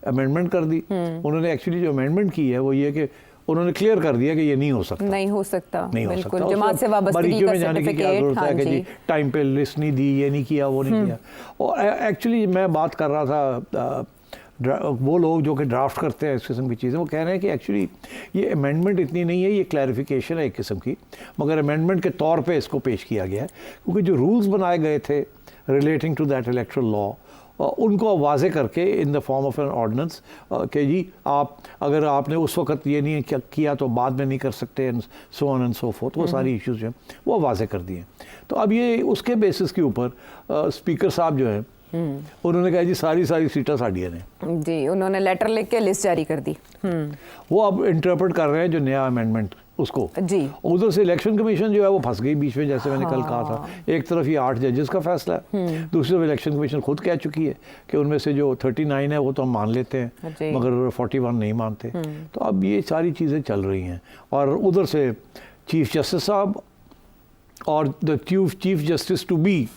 अमेंडमेंट कर दी। उन्होंने एक्चुअली जो अमेंडमेंट की है वो ये कि उन्होंने क्लियर कर दिया कि ये नहीं हो सकता। बिल्कुल, जमात से वाबस्तगी का सर्टिफिकेट है कि जी टाइम पे लिस्ट नहीं दी, ये नहीं किया, वो नहीं किया। और एक्चुअली मैं बात कर रहा था, वो लोग जो कि ड्राफ्ट करते हैं इस किस्म की चीज़ें, वो कह रहे हैं कि एक्चुअली ये अमेंडमेंट इतनी नहीं है, ये क्लैरिफिकेशन है एक किस्म की, मगर अमेंडमेंट के तौर पे इसको पेश किया गया है। क्योंकि जो रूल्स बनाए गए थे relating to that electoral law, उनको वाजे करके in the form of an ordinance कि जी आप अगर आपने उस वक्त ये नहीं किया तो बाद में नहीं कर सकते, and so on and so fourth, वो सारी इश्यूज जो हैं वो वाजे कर दिए। तो अब ये उसके बेसिस के ऊपर स्पीकर साहब जो हैं उन्होंने कहा जी सारी सीटें साड़ियाँ ने जी, उन्होंने लेटर लिख के लिस्ट जारी कर दी। वो अब इंटरप्रेट कर रहे हैं जो नया अमेंडमेंट उसको जी। उधर से इलेक्शन कमीशन जो है वो फंस गई बीच में, जैसे मैंने कल कहा था। एक तरफ ये 8 जजेस का फैसला है, दूसरी तरफ इलेक्शन कमीशन खुद कह चुकी है कि उनमें से जो 39 है वो तो हम मान लेते हैं मगर 41 नहीं मानते। तो अब ये सारी चीज़ें चल रही हैं। और उधर से चीफ जस्टिस साहब और the chief justice to be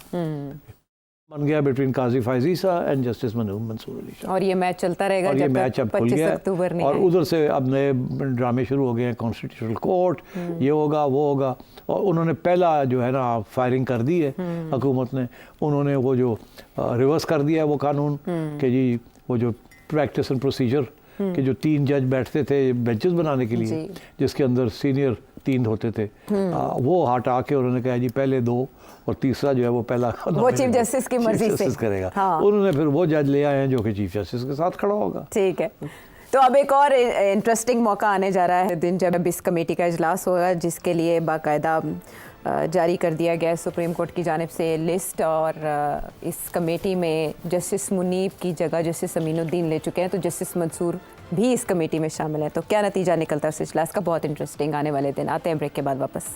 बन गया between Qazi Faez sahab and justice Mansoor Ali Shah, और ये मैच चलता रहेगा। और ये मैच अब खुल गया और उधर से अब नए ड्रामे शुरू हो गए हैं, कॉन्स्टिट्यूशनल कोर्ट, ये होगा वो होगा। और उन्होंने पहला जो है ना फायरिंग कर दी है हुकूमत ने, उन्होंने वो जो रिवर्स कर दिया है वो कानून कि जी वो जो प्रैक्टिस एंड प्रोसीजर कि जो 3 जज बैठते थे बेंचेस बनाने के लिए जिसके अंदर सीनियर 3 होते थे, वो हटा के उन्होंने कहा जी पहले 2 और तीसरा जो है वो पहला वो चीफ जस्टिस की मर्जी से करेगा। हाँ। उन्होंने फिर वो जज ले आए हैं जो कि चीफ जस्टिस के साथ खड़ा होगा। ठीक है, तो अब एक और इंटरेस्टिंग मौका आने जा रहा है दिन जब इस कमेटी का इजलास होगा जिसके लिए बाकायदा जारी कर दिया गया है सुप्रीम कोर्ट की जानिब से लिस्ट, और इस कमेटी में जस्टिस मुनीब की जगह जस्टिस अमीनुद्दीन ले चुके हैं, तो जस्टिस मंसूर भी इस कमेटी में शामिल है। तो क्या नतीजा निकलता है उस इजलास का, बहुत इंटरेस्टिंग आने वाले दिन। आते हैं ब्रेक के बाद वापस।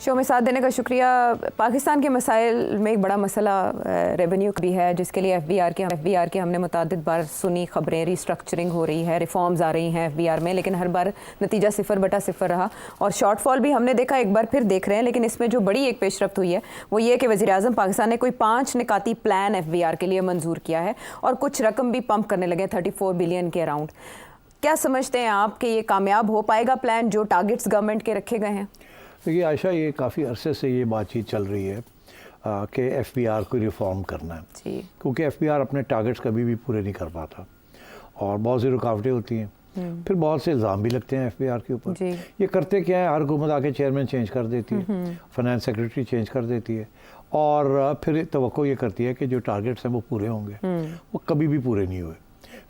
शो में साथ देने का शुक्रिया। पाकिस्तान के मसाइल में एक बड़ा मसला रेवेन्यू भी है, जिसके लिए एफबीआर के हमने मुतादिद बार सुनी खबरें, रिस्ट्रक्चरिंग हो रही है, रिफॉर्म्स आ रही हैं एफबीआर में, लेकिन हर बार नतीजा 0/0 रहा। और शॉर्टफॉल भी हमने देखा, एक बार फिर देख रहे हैं। लेकिन इसमें जो बड़ी एक पेशरफ्त हुई है वो ये कि वज़ीर-ए-आज़म पाकिस्तान ने कोई 5 निकाती प्लान एफबीआर के लिए मंजूर किया है और कुछ रकम भी पंप करने लगे, 34 बिलियन के अराउंड। क्या समझते हैं आप कि ये कामयाब हो पाएगा प्लान जो टारगेट्स गवर्नमेंट के रखे गए हैं? देखिए आयशा, ये काफ़ी अरसे से ये बातचीत चल रही है कि एफबीआर को रिफॉर्म करना है, क्योंकि एफबीआर अपने टारगेट्स कभी भी पूरे नहीं कर पाता और बहुत सी रुकावटें होती हैं। फिर बहुत से इल्ज़ाम भी लगते हैं एफबीआर के ऊपर। ये करते क्या है, हर हुकूमत आके चेयरमैन चेंज कर देती है, फाइनेंस सेक्रेटरी चेंज कर देती है, और फिर तवक्को ये करती है कि जो टारगेट्स हैं वो पूरे होंगे, वो कभी भी पूरे नहीं हुए।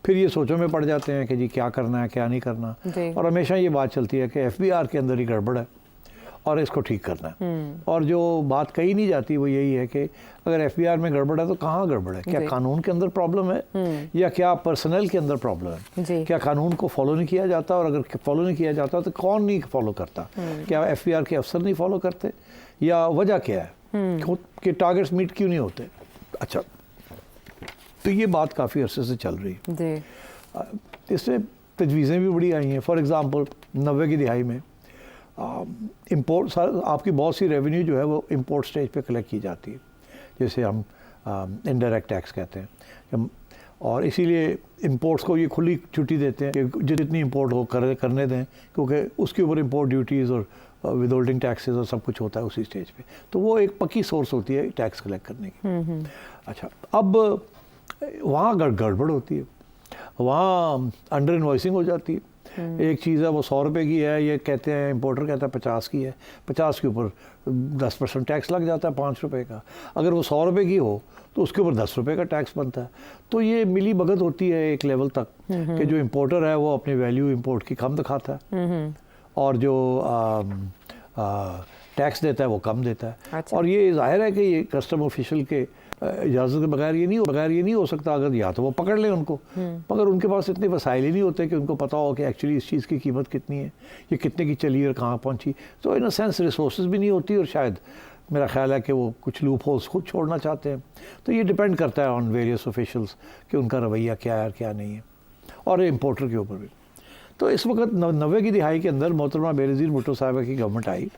फिर ये सोचों में पड़ जाते हैं कि जी क्या करना है क्या नहीं करना, और हमेशा ये बात चलती है कि एफबीआर के अंदर ही गड़बड़ है और इसको ठीक करना है। और जो बात कही नहीं जाती वो यही है कि अगर एफबीआर में गड़बड़ है तो कहाँ गड़बड़ है? क्या कानून के अंदर प्रॉब्लम है या क्या पर्सनल के अंदर प्रॉब्लम है? क्या कानून को फॉलो नहीं किया जाता, और अगर फॉलो नहीं किया जाता तो कौन नहीं फॉलो करता? क्या एफबीआर के अफसर नहीं फॉलो करते, या वजह क्या है कि टारगेट्स मीट क्यों नहीं होते? अच्छा, तो ये बात काफ़ी अरसे से चल रही है। इससे तजवीज़ें भी बड़ी आई हैं। फॉर एग्ज़ाम्पल 90 की दिहाई में इंपोर्ट, आपकी बहुत सी रेवेन्यू जो है वो इंपोर्ट स्टेज पे कलेक्ट की जाती है, जैसे हम इनडायरेक्ट टैक्स कहते हैं, और इसीलिए इंपोर्ट्स को ये खुली छुट्टी देते हैं कि जितनी इंपोर्ट हो करने दें, क्योंकि उसके ऊपर इंपोर्ट ड्यूटीज़ और विदहोल्डिंग टैक्सेस और सब कुछ होता है उसी स्टेज पे। तो वो एक पक्की सोर्स होती है टैक्स कलेक्ट करने की। अच्छा, अब वहाँ गड़बड़ होती है, वहाँ अंडर इन्वॉइसिंग हो जाती है। एक चीज़ है वो 100 रुपये की है, ये कहते हैं इंपोर्टर कहता है 50 की है, 50 के ऊपर 10% टैक्स लग जाता है 5 रुपये का। अगर वो 100 रुपये की हो तो उसके ऊपर 10 रुपये का टैक्स बनता है। तो ये मिली भगत होती है एक लेवल तक कि जो इंपोर्टर है वो अपनी वैल्यू इंपोर्ट की कम दिखाता है और जो टैक्स देता है वो कम देता है। अच्छा। और ये जाहिर है कि ये कस्टम ऑफिशियल के इजाज़त के बगैर ये नहीं हो सकता। अगर या तो वो पकड़ लें उनको, मगर उनके पास इतने वसाइल ही नहीं होते कि उनको पता हो कि एक्चुअली इस चीज़ की कीमत कितनी है, ये कितने की चली और कहाँ पहुँची। तो इन अ सेंस रिसोर्स भी नहीं होती, और शायद मेरा ख्याल है कि वो कुछ लूप होल्स खुद छोड़ना चाहते हैं। तो ये डिपेंड करता है ऑन वेरियस ऑफिशल्स कि उनका रवैया क्या है और क्या नहीं है, और इम्पोर्टर के ऊपर भी। तो इस वक्त 90 की दिहाई के अंदर मोहतरमा बेनज़ीर भुट्टो साहिबा की गवर्नमेंट आई,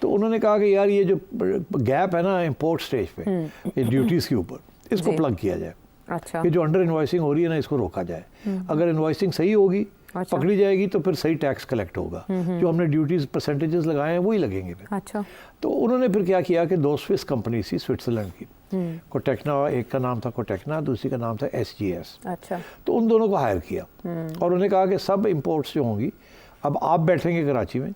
तो उन्होंने कहा कि यार ये जो गैप है ना इम्पोर्ट स्टेज पे, ये ड्यूटीज़ के ऊपर, इसको प्लग किया जाए। अच्छा। ये जो अंडर इन्वॉइसिंग हो रही है ना, इसको रोका जाए। अगर इन्वॉइसिंग सही होगी, अच्छा, पकड़ी जाएगी, तो फिर सही टैक्स कलेक्ट होगा। जो हमने ड्यूटीज़ परसेंटेजेस लगाए हैं वही लगेंगे फिर। अच्छा। तो उन्होंने फिर क्या किया कि 2 स्विस कंपनी थी स्विट्ज़रलैंड की, कोटेक्ना, एक का नाम था कोटेक्ना, दूसरी का नाम था SGS। अच्छा। तो उन दोनों को हायर किया और उन्होंने कहा कि सब इंपोर्ट्स जो होंगी, अब आप बैठेंगे कराची में,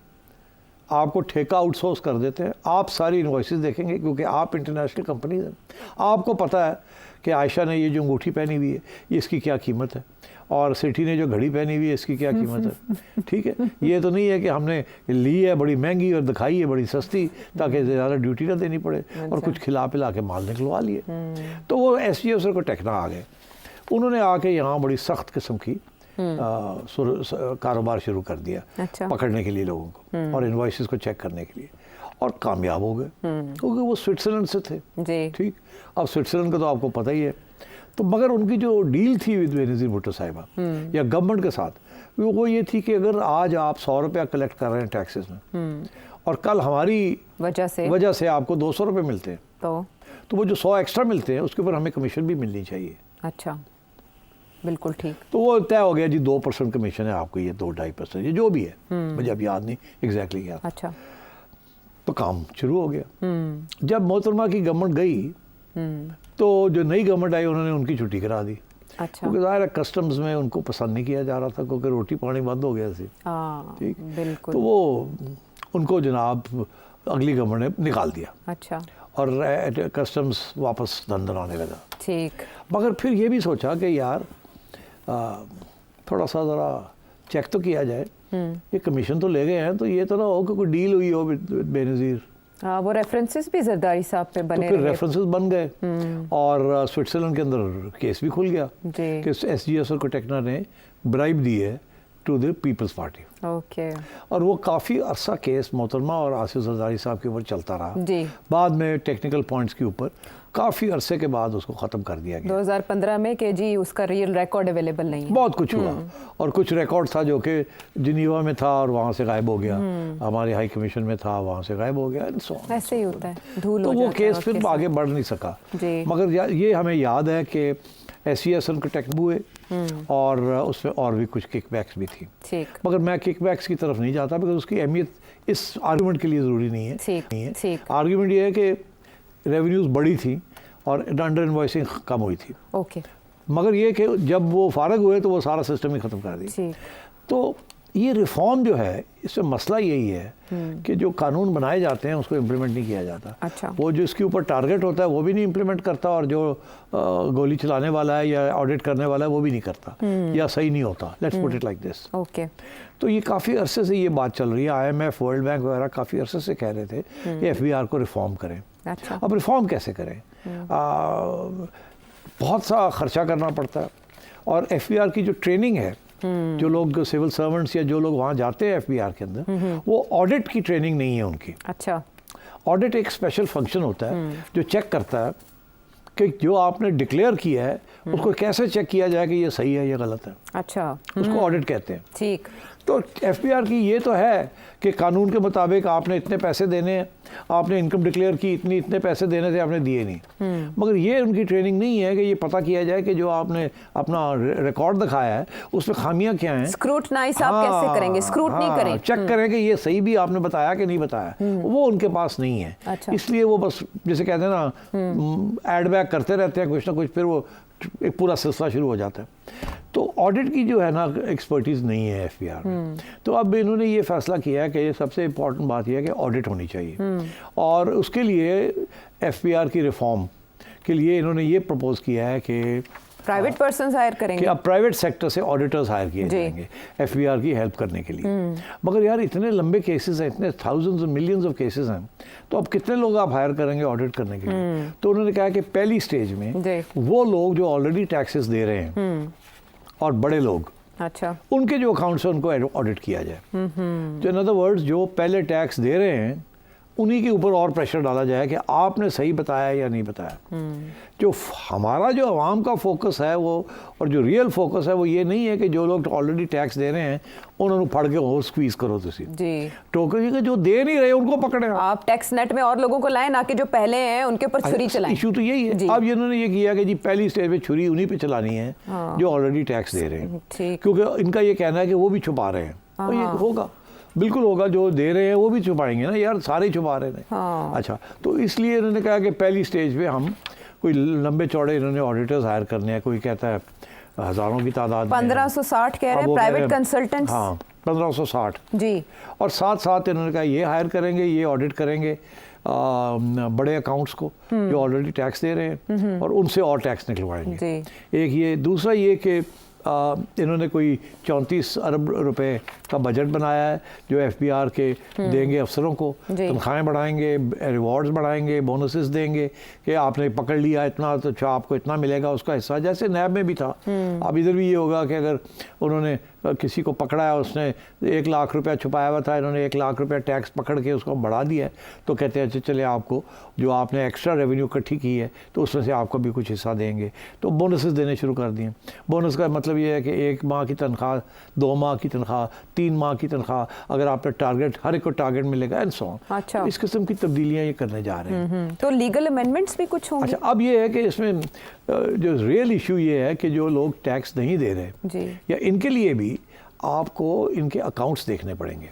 आपको ठेका आउटसोर्स कर देते हैं, आप सारी इन्वॉइसेस देखेंगे, क्योंकि आप इंटरनेशनल कंपनी हैं, आपको पता है कि आयशा ने ये जो अंगूठी पहनी हुई है ये इसकी क्या कीमत है, और सेठी ने जो घड़ी पहनी हुई है इसकी क्या कीमत है। ठीक है, ये तो नहीं है कि हमने ली है बड़ी महंगी और दिखाई है बड़ी सस्ती ताकि ज़्यादा ड्यूटी ना देनी पड़े, और कुछ खिला पिला के माल निकलवा लिए। तो वो SGS को टेक्ना आ गए, उन्होंने आके यहाँ बड़ी सख्त किस्म की कारोबार शुरू कर दिया। अच्छा। पकड़ने के लिए लोगों को और इन्वॉइसेस को चेक करने के लिए, और कामयाब हो गए क्योंकि वो स्विट्ज़रलैंड से थे। ठीक, अब स्विट्ज़रलैंड का तो आपको पता ही है। तो मगर उनकी जो डील थी विद बेनज़ीर भुट्टो साहिबा या गवर्नमेंट के साथ, वो ये थी कि अगर आज आप 100 रुपया कलेक्ट कर रहे हैं टैक्सेस में, और कल हमारी वजह से आपको 200 रुपये मिलते हैं, तो वो जो 100 एक्स्ट्रा मिलते हैं उसके ऊपर हमें कमीशन भी मिलनी चाहिए। अच्छा, बिल्कुल ठीक। तो वो तय हो गया जी 2% कमीशन है आपको, ये 2-2.5%, ये जो भी है, मुझे अब याद नहीं एग्जैक्टली क्या। अच्छा। तो काम शुरू हो गया। जब मोहतरमा की गवर्नमेंट गई तो जो नई गवर्नमेंट आई उन्होंने उनकी छुट्टी करा दी। अच्छा। क्योंकि ज़ाहिर है कस्टम्स में उनको पसंद नहीं किया जा रहा था, क्योंकि रोटी पानी बंद हो गया थी। ठीक, बिल्कुल। तो वो उनको जनाब अगली गवर्नमेंट ने निकाल दिया। अच्छा। और कस्टम्स वापस धंधनाने लगा। ठीक। मगर फिर ये भी सोचा कि यार थोड़ा सा ज़रा चेक तो किया जाए, ये कमीशन तो ले गए हैं, तो ये तो ना हो कि कोई डील हुई हो बेनज़ीर। हाँ, वो रेफरेंसेस भी जरदारी साहब पे बने, तो फिर रेफरेंसेस बन गए और स्विट्जरलैंड के अंदर केस भी खुल गया कि SGS और टेक्ना ने ब्राइब दी है to the People's Party. Okay. और वो काफ़ी अरसा केस मोहतरमा और आसिफ जरदारी साहब के ऊपर चलता रहा जी। बाद में टेक्निकल पॉइंट्स के ऊपर काफ़ी अरसे के बाद उसको ख़त्म कर दिया गया 2015 में कि जी उसका रियल रिकॉर्ड अवेलेबल नहीं है। बहुत कुछ हुआ और कुछ रिकॉर्ड था जो कि जिनीवा में था और वहाँ से गायब हो गया, हमारे हाई कमीशन में था, वहाँ से गायब हो गया। ऐसे ही होता है, धूल तो हो वो जाता है केस फिर आगे बढ़ नहीं सका। जी। मगर ये हमें याद है कि SES उनके टेक्न हुए और उसमें और भी कुछ किकबैक्स भी थी। ठीक। मगर मैं किकबैक्स की तरफ नहीं जाता बिकॉज उसकी अहमियत इस आर्गूमेंट के लिए ज़रूरी नहीं है। ठीक। आर्गूमेंट ये है कि रेवेन्यूज़ बढ़ी थी और अंडर इन्वॉइसिंग कम हुई थी। ओके। मगर ये कि जब वो फारग हुए तो वो सारा सिस्टम ही ख़त्म कर दिया। तो ये रिफॉर्म जो है इसमें मसला यही है कि जो कानून बनाए जाते हैं उसको इम्प्लीमेंट नहीं किया जाता। अच्छा। वो जो इसके ऊपर टारगेट होता है वो भी नहीं इम्प्लीमेंट करता और जो गोली चलाने वाला है या ऑडिट करने वाला है वो भी नहीं करता या सही नहीं होता। Let's put it like this. Okay. तो ये काफ़ी अरसे से ये बात चल रही है। IMF, वर्ल्ड बैंक वगैरह काफ़ी अरसे से कह रहे थे कि FBR को रिफॉर्म करें। अच्छा। अब रिफॉर्म कैसे करें? बहुत सा खर्चा करना पड़ता है और FBR की जो ट्रेनिंग है, जो लोग सिविल सर्वेंट्स या जो लोग वहाँ जाते हैं FBR के अंदर, वो ऑडिट की ट्रेनिंग नहीं है उनकी। अच्छा। ऑडिट एक स्पेशल फंक्शन होता है जो चेक करता है कि जो आपने डिक्लेयर किया है उसको कैसे चेक किया जाए कि ये सही है या गलत है। अच्छा। उसको ऑडिट कहते हैं। ठीक। तो FBR की ये तो है कि कानून के मुताबिक आपने इतने पैसे देने हैं, आपने इनकम डिक्लेयर की इतने पैसे देने थे, आपने दिए नहीं। मगर ये उनकी ट्रेनिंग नहीं है कि ये पता किया जाए कि जो आपने अपना रिकॉर्ड दिखाया है उसमें खामियां क्या हैं। स्क्रूटनाइज आप कैसे करेंगे? स्क्रूटनी करें, चेक करें कि ये सही भी आपने बताया कि नहीं बताया, वो उनके पास नहीं है। अच्छा। इसलिए वो बस जैसे कहते हैं ना एड बैक करते रहते हैं कुछ ना कुछ, फिर वो एक पूरा सिलसिला शुरू हो जाता है। तो ऑडिट की जो है ना एक्सपर्टीज़ नहीं है FBR में। तो अब इन्होंने ये फैसला किया है कि ये सबसे इम्पॉर्टेंट बात यह है कि ऑडिट होनी चाहिए और उसके लिए FBR की रिफॉर्म के लिए इन्होंने ये प्रपोज किया है कि प्राइवेट पर्सन हायर करेंगे, कि अब प्राइवेट सेक्टर से ऑडिटर्स हायर किए जाएंगे FBR की हेल्प करने के लिए। मगर यार इतने लंबे केसेस हैं, इतने थाउजेंड्स और मिलियंस ऑफ केसेस हैं, तो अब कितने लोग आप हायर करेंगे ऑडिट करने के लिए? तो उन्होंने कहा कि पहली स्टेज में वो लोग जो ऑलरेडी टैक्सेस दे रहे हैं और बड़े लोग, अच्छा, उनके जो अकाउंट्स हैं उनको ऑडिट किया जाए। तो इन अदर वर्ड्स जो पहले टैक्स दे रहे हैं उन्हीं के ऊपर और प्रेशर डाला जाए कि आपने सही बताया या नहीं बताया। जो हमारा जो आवाम का फोकस है वो, और जो रियल फोकस है वो ये नहीं है कि जो लोग ऑलरेडी टैक्स दे रहे हैं उन्होंने फड़ के और स्क्वीज करो तुसी जी, टोकरी के जो दे नहीं रहे उनको पकड़े आप टैक्स नेट में और लोगों को लाएं, ना कि जो पहले हैं उनके ऊपर छुरी चलाएं। इशू तो यही है। अब इन्होंने ये किया कि जी पहली स्टेज पे छुरी उन्हीं पे चलानी है जो ऑलरेडी टैक्स दे रहे हैं, क्योंकि इनका ये कहना है कि वो भी छुपा रहे हैं। और ये होगा, बिल्कुल होगा, जो दे रहे हैं वो भी छुपाएंगे ना यार, सारे ही छुपा रहे हैं। अच्छा, तो इसलिए इन्होंने कहा कि पहली स्टेज पे हम कोई लंबे चौड़े इन्होंने ऑडिटर्स हायर करने हैं। कोई कहता है हज़ारों की तादाद 1560 कह रहे हैं प्राइवेट कंसल्टेंट्स। हाँ 1560 जी। और साथ साथ इन्होंने कहा ये हायर करेंगे, ये ऑडिट करेंगे बड़े अकाउंट्स को जो ऑलरेडी टैक्स दे रहे हैं और उनसे और टैक्स निकलवाएंगे। एक ये, दूसरा ये कि इन्होंने कोई 34 अरब रुपए का बजट बनाया है जो FBR के देंगे अफसरों को, तनख्वाहें बढ़ाएंगे, रिवॉर्ड्स बढ़ाएंगे, बोनसेस देंगे कि आपने पकड़ लिया इतना तो अच्छा आपको इतना मिलेगा उसका हिस्सा, जैसे नैब में भी था। अब इधर भी ये होगा कि अगर उन्होंने किसी को पकड़ा है, उसने 1 लाख रुपया छुपाया हुआ था, इन्होंने 1 लाख रुपया टैक्स पकड़ के उसको बढ़ा दिया है, तो कहते हैं चले आपको जो आपने एक्स्ट्रा रेवेन्यू इकट्ठी की है तो उसमें से आपको भी कुछ हिस्सा देंगे। तो बोनसेस देने शुरू कर दिए। बोनस का मतलब ये है कि 1 माह की तनख्वाह, 2 माह की तनख्वाह, 3 माह की तनख्वाह, अगर आपने टारगेट, हर एक को टारगेट मिलेगा एंड सो ऑन। अच्छा, इस किस्म की तब्दीलियाँ ये करने जा रहे हैं। तो लीगल अमेंडमेंट्स भी कुछ होंगे। अच्छा, अब ये है कि इसमें जो रियल इशू ये है कि जो लोग टैक्स नहीं दे रहे या इनके लिए भी आपको इनके अकाउंट्स देखने पड़ेंगे।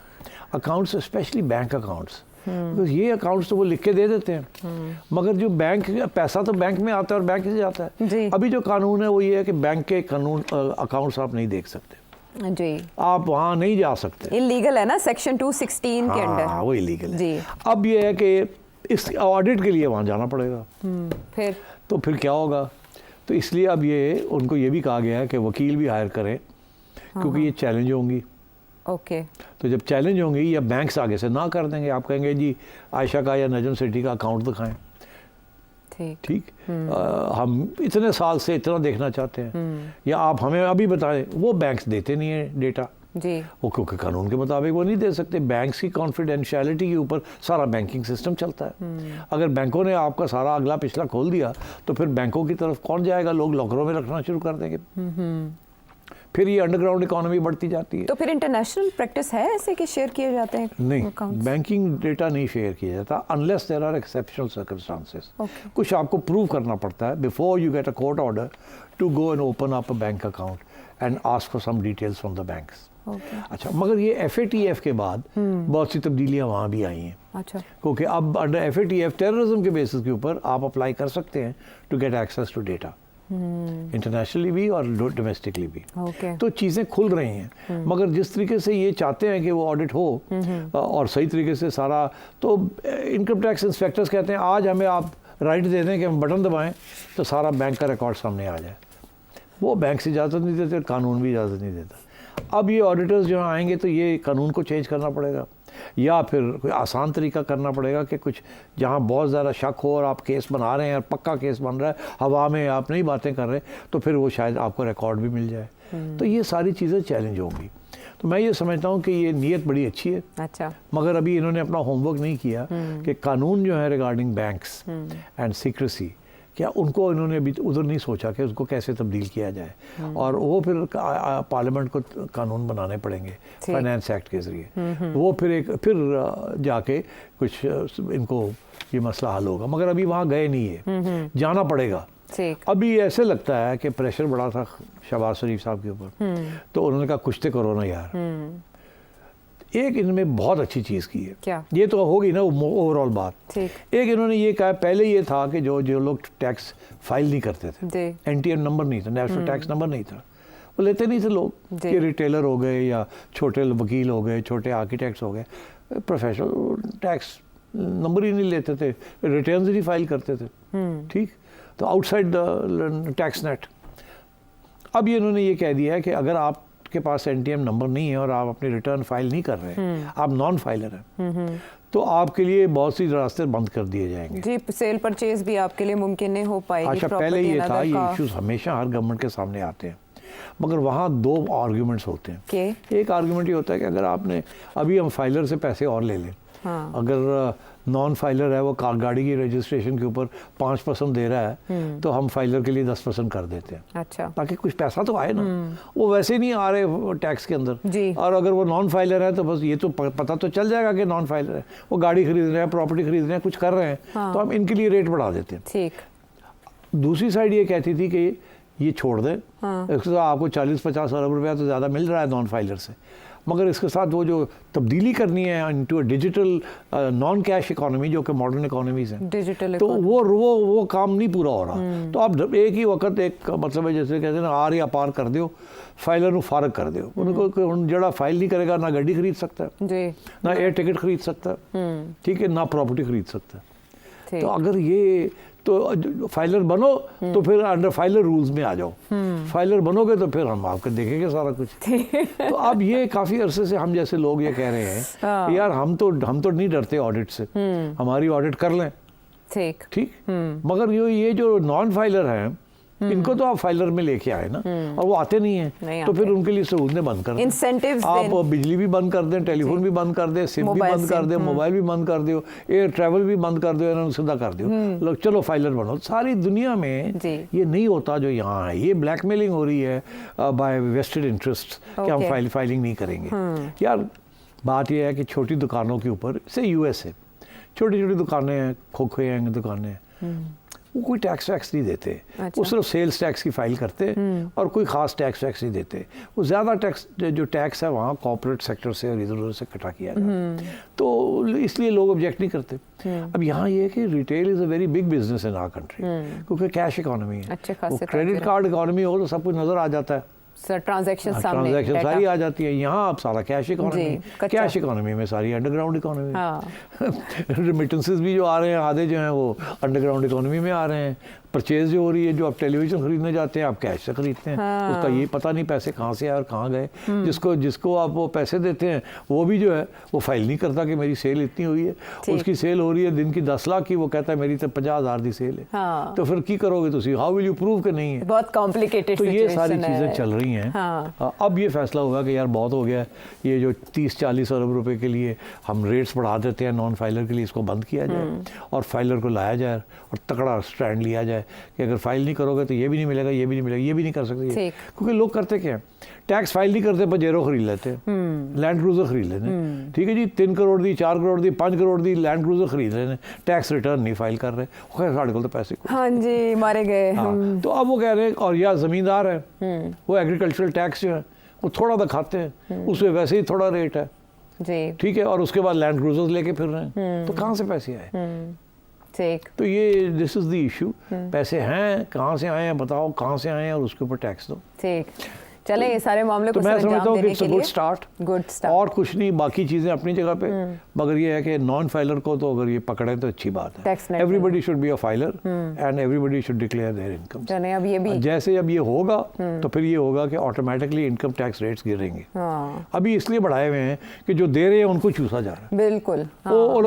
Accounts specially bank accounts, because ये अकाउंट्स तो वो लिख के दे देते हैं, मगर जो बैंक पैसा तो बैंक में आता है और बैंक से जाता है। अभी जो कानून है वो ये है कि बैंक के कानून अकाउंट्स आप नहीं देख सकते जी, आप वहाँ नहीं जा सकते। इलीगल है ना सेक्शन 216 के अंडर। हाँ, वो इलीगल है जी। अब ये है कि इस ऑडिट के लिए वहाँ जाना पड़ेगा। फिर क्या होगा? तो इसलिए अब ये उनको ये भी कहा गया है कि वकील भी हायर करें क्योंकि ये चैलेंज होंगी। ओके। तो जब चैलेंज होंगी या बैंक्स आगे से ना कर देंगे, आप कहेंगे जी आयशा का या नजम सेठी का अकाउंट दिखाएं, ठीक हम इतने साल से इतना देखना चाहते हैं, या आप हमें अभी बताएं, वो बैंक्स देते नहीं है डेटा जी, वो क्योंकि कानून के मुताबिक वो नहीं दे सकते। बैंक्स की कॉन्फिडेंशियलिटी के ऊपर सारा बैंकिंग सिस्टम चलता है। अगर बैंकों ने आपका सारा अगला पिछला खोल दिया तो फिर बैंकों की तरफ कौन जाएगा, लोग लॉकरों में रखना शुरू कर देंगे, फिर ये अंडरग्राउंड इकोनॉमी बढ़ती जाती है। तो फिर इंटरनेशनल प्रैक्टिस है ऐसे कि शेयर किए जाते हैं? नहीं, बैंकिंग डेटा नहीं शेयर किया जाता unless there are exceptional circumstances. कुछ आपको प्रूव करना पड़ता है before you get a court order to go and open up a bank account and ask for some details from the banks. अच्छा, मगर ये FATF के बाद बहुत सी तब्दीलियां वहाँ भी आई हैं। अच्छा, क्योंकि अब अंडर FATF टेररिज्म के बेसिस के ऊपर आप अप्लाई कर सकते हैं to get access to data, internationally भी और डोमेस्टिकली भी। तो चीज़ें खुल रही हैं, मगर जिस तरीके से ये चाहते हैं कि वो ऑडिट हो और सही तरीके से सारा, तो इनकम टैक्स इंस्पेक्टर्स कहते हैं आज हमें आप राइट दे दें कि हम बटन दबाएं तो सारा बैंक का रिकॉर्ड सामने आ जाए। वो बैंक से इजाज़त नहीं देते, कानून भी इजाज़त नहीं देता। अब ये ऑडिटर्स जो आएंगे तो ये कानून को चेंज करना पड़ेगा, या फिर कोई आसान तरीका करना पड़ेगा कि कुछ जहाँ बहुत ज़्यादा शक हो और आप केस बना रहे हैं और पक्का केस बन रहा है, हवा में आप नहीं बातें कर रहे, तो फिर वो शायद आपको रिकॉर्ड भी मिल जाए। तो ये सारी चीज़ें चैलेंज होंगी। तो मैं ये समझता हूँ कि ये नीयत बड़ी अच्छी है। अच्छा, मगर अभी इन्होंने अपना होमवर्क नहीं किया कि कानून जो है रिगार्डिंग बैंक्स एंड सीक्रेसी, क्या उनको इन्होंने अभी उधर नहीं सोचा कि उसको कैसे तब्दील किया जाए, और वो फिर पार्लियामेंट को कानून बनाने पड़ेंगे फाइनेंस एक्ट के ज़रिए, वो फिर जाके कुछ इनको ये मसला हल होगा। मगर अभी वहाँ गए नहीं है, जाना पड़ेगा। अभी ऐसे लगता है कि प्रेशर बड़ा था शहबाज शरीफ साहब के ऊपर, तो उन्होंने कहा कुछ तो करो ना यार। एक इनमें बहुत अच्छी चीज़ की है, क्या? ये तो होगी ना ओवरऑल बात। एक इन्होंने ये कहा, पहले ये था कि जो लोग टैक्स फाइल नहीं करते थे, NTN नंबर नहीं था, नेशनल टैक्स नंबर नहीं था, वो लेते नहीं थे लोग, कि रिटेलर हो गए या छोटे वकील हो गए, छोटे आर्किटेक्ट्स हो गए, प्रोफेशनल टैक्स नंबर ही नहीं लेते थे, रिटर्न्स ही नहीं फाइल करते थे, ठीक, तो आउटसाइड द टैक्स नेट। अब ये इन्होंने ये कह दिया है कि अगर आप के पास NTM नंबर नहीं है और आप अपनी रिटर्न फाइल नहीं कर रहे हैं, आप नॉन फाइलर हैं, तो आपके लिए बहुत सी रास्ते बंद कर दिए जाएंगे जी। सेल परचेज भी आपके लिए मुमकिन नहीं हो पाएगी। अच्छा, पहले ये था, ये इश्यूज हमेशा हर गवर्नमेंट के सामने आते हैं, मगर वहाँ दो आर्ग्यूमेंट्स होते हैं। एक आर्ग्यूमेंट ये होता है कि अगर आपने अभी हम फाइलर से पैसे और ले लें, अगर नॉन फाइलर है वो गाड़ी की रजिस्ट्रेशन के ऊपर 5% दे रहा है, तो हम फाइलर के लिए 10% कर देते हैं। अच्छा, ताकि कुछ पैसा तो आए ना, वो वैसे नहीं आ रहे टैक्स के अंदर जी। और अगर वो नॉन फाइलर है तो बस ये तो पता तो चल जाएगा कि नॉन फाइलर है, वो गाड़ी खरीद रहे हैं, प्रॉपर्टी खरीद रहे हैं, कुछ कर रहे हैं, तो हम इनके लिए रेट बढ़ा देते हैं। ठीक। दूसरी साइड ये कहती थी कि ये छोड़ दें, इसके साथ आपको 40-50 अरब रुपया तो ज़्यादा मिल रहा है नॉन फाइलर से, मगर इसके साथ वो जो तब्दीली करनी है into digital non cash economy, जो कि मॉडर्न इकोनॉमीज हैं, डिजिटल, तो वो काम नहीं पूरा हो रहा। तो आप एक ही वक्त एक मतलब है, जैसे कहते हैं ना, आर या पार कर दो, फाइलर को फारग कर दो, उनको जड़ा फाइल नहीं करेगा, ना गाड़ी खरीद सकता है, ना एयर टिकट खरीद सकता है, ठीक है, ना प्रॉपर्टी खरीद सकता है। तो अगर ये तो फाइलर बनो तो फिर अंडर फाइलर रूल्स में आ जाओ, फाइलर बनोगे तो फिर हम आपको देखेंगे सारा कुछ। तो अब ये काफ़ी अरसे से हम जैसे लोग ये कह रहे हैं यार हम तो नहीं डरते ऑडिट से, हमारी ऑडिट कर लें, ठीक, मगर ये जो नॉन फाइलर हैं, इनको तो आप फाइलर में लेके आए ना, और वो आते नहीं हैं, तो फिर उनके लिए सहूलतें बंद कर दें, इंसेंटिव्स आप बिजली भी बंद कर दें, टेलीफोन भी बंद कर दें, सिम भी बंद कर दें, मोबाइल भी बंद कर दो, एयर ट्रैवल भी बंद कर दो, इन्होंने सीधा कर दो, लोग चलो फाइलर बनो। सारी दुनिया में ये नहीं होता जो यहाँ है, ये ब्लैकमेलिंग हो रही है बाय वेस्टेड इंटरेस्ट कि हम फाइलिंग नहीं करेंगे। यार बात यह है कि छोटी दुकानों के ऊपर से US है, छोटी छोटी दुकानें हैं, खोखे हैं दुकानें हैं, वो कोई टैक्स वैक्स नहीं देते। अच्छा। वो सिर्फ सेल्स टैक्स की फाइल करते और कोई ख़ास टैक्स वैक्स नहीं देते। वो ज़्यादा टैक्स जो टैक्स है वहाँ कॉर्पोरेट सेक्टर से और इधर उधर से इकट्ठा किया जाता है, तो इसलिए लोग ऑब्जेक्ट नहीं करते। अब यहाँ ये है कि retail is a very big business in our country, क्योंकि कैश इकोनॉमी है, क्रेडिट कार्ड इकोनॉमी हो तो सब कुछ नज़र आ जाता है, ट्रांजैक्शन सारी आ जाती है। यहाँ आप सारा कैश इकोनॉमी, कैश इकोनॉमी में सारी अंडरग्राउंड इकोनॉमी, रिमिटेंसेस भी जो आ रहे हैं आधे जो हैं वो अंडरग्राउंड इकोनॉमी में आ रहे हैं, परचेज जो हो रही है, जो आप टेलीविज़न खरीदने जाते हैं आप कैश से खरीदते हैं, उसका ये पता नहीं पैसे कहाँ से आए और कहाँ गए। जिसको आप वो पैसे देते हैं वो भी जो है वो फाइल नहीं करता कि मेरी सेल इतनी हुई है, उसकी सेल हो रही है दिन की 10 लाख की, वो कहता है मेरी तो 50,000 की सेल है। तो फिर की करोगे तुम, हाउ विल यू प्रूव कि नहीं है? बहुत कॉम्प्लिकेटेड। तो ये सारी चीज़ें चल रही हैं। अब ये फैसला हुआ कि यार बहुत हो गया, ये जो 30-40 अरब रुपए के लिए हम रेट्स बढ़ा देते हैं नॉन फाइलर के लिए, इसको बंद किया जाए और फाइलर को लाया जाए और तकड़ा स्टैंड लिया जाए कि अगर फाइल नहीं करोगे तो ये भी नहीं मिलेगा, ये भी नहीं मिलेगा, ये भी नहीं कर सकते। क्योंकि लोग करते क्या है, टैक्स फाइल नहीं करते पजेरो खरीद लेते हैं, लैंड क्रूजर खरीद लेते हैं, ठीक है जी, 3 करोड़ दी, 4 करोड़ दी, 5 करोड़ दी लैंड क्रूजर खरीद लेते हैं, टैक्स रिटर्न नहीं फाइल कर रहे, साढ़े को तो पैसे हाँ जी मारे गए। तो अब वो कह रहे हैं, और या जमींदार है वो एग्रीकल्चरल टैक्स जो है वो थोड़ा सा खाते हैं, उसमें वैसे ही थोड़ा रेट है जी, ठीक है, और उसके बाद लैंड क्रूजर्स लेके फिर रहे हैं, तो कहाँ से पैसे आए? ठीक। तो ये दिस इज द इशू, पैसे हैं कहाँ से आए हैं बताओ, कहाँ से आए हैं और उसके ऊपर टैक्स दो। ठीक, चले ये सारे मामले को मैं समझता हूँ कि इट्स अ गुड स्टार्ट और कुछ नहीं, बाकी चीज़ें अपनी जगह पे, मगर ये है कि नॉन फाइलर को तो अगर ये पकड़े तो अच्छी बात है। Everybody should be a filer and everybody should declare there income. चले अब ये भी जैसे अब ये होगा तो फिर ये होगा कि ऑटोमेटिकली इनकम टैक्स रेट्स गिरेंगे। अभी इसलिए बढ़ाए हुए हैं कि जो दे रहे हैं उनको चूसा जा रहा है, बिल्कुल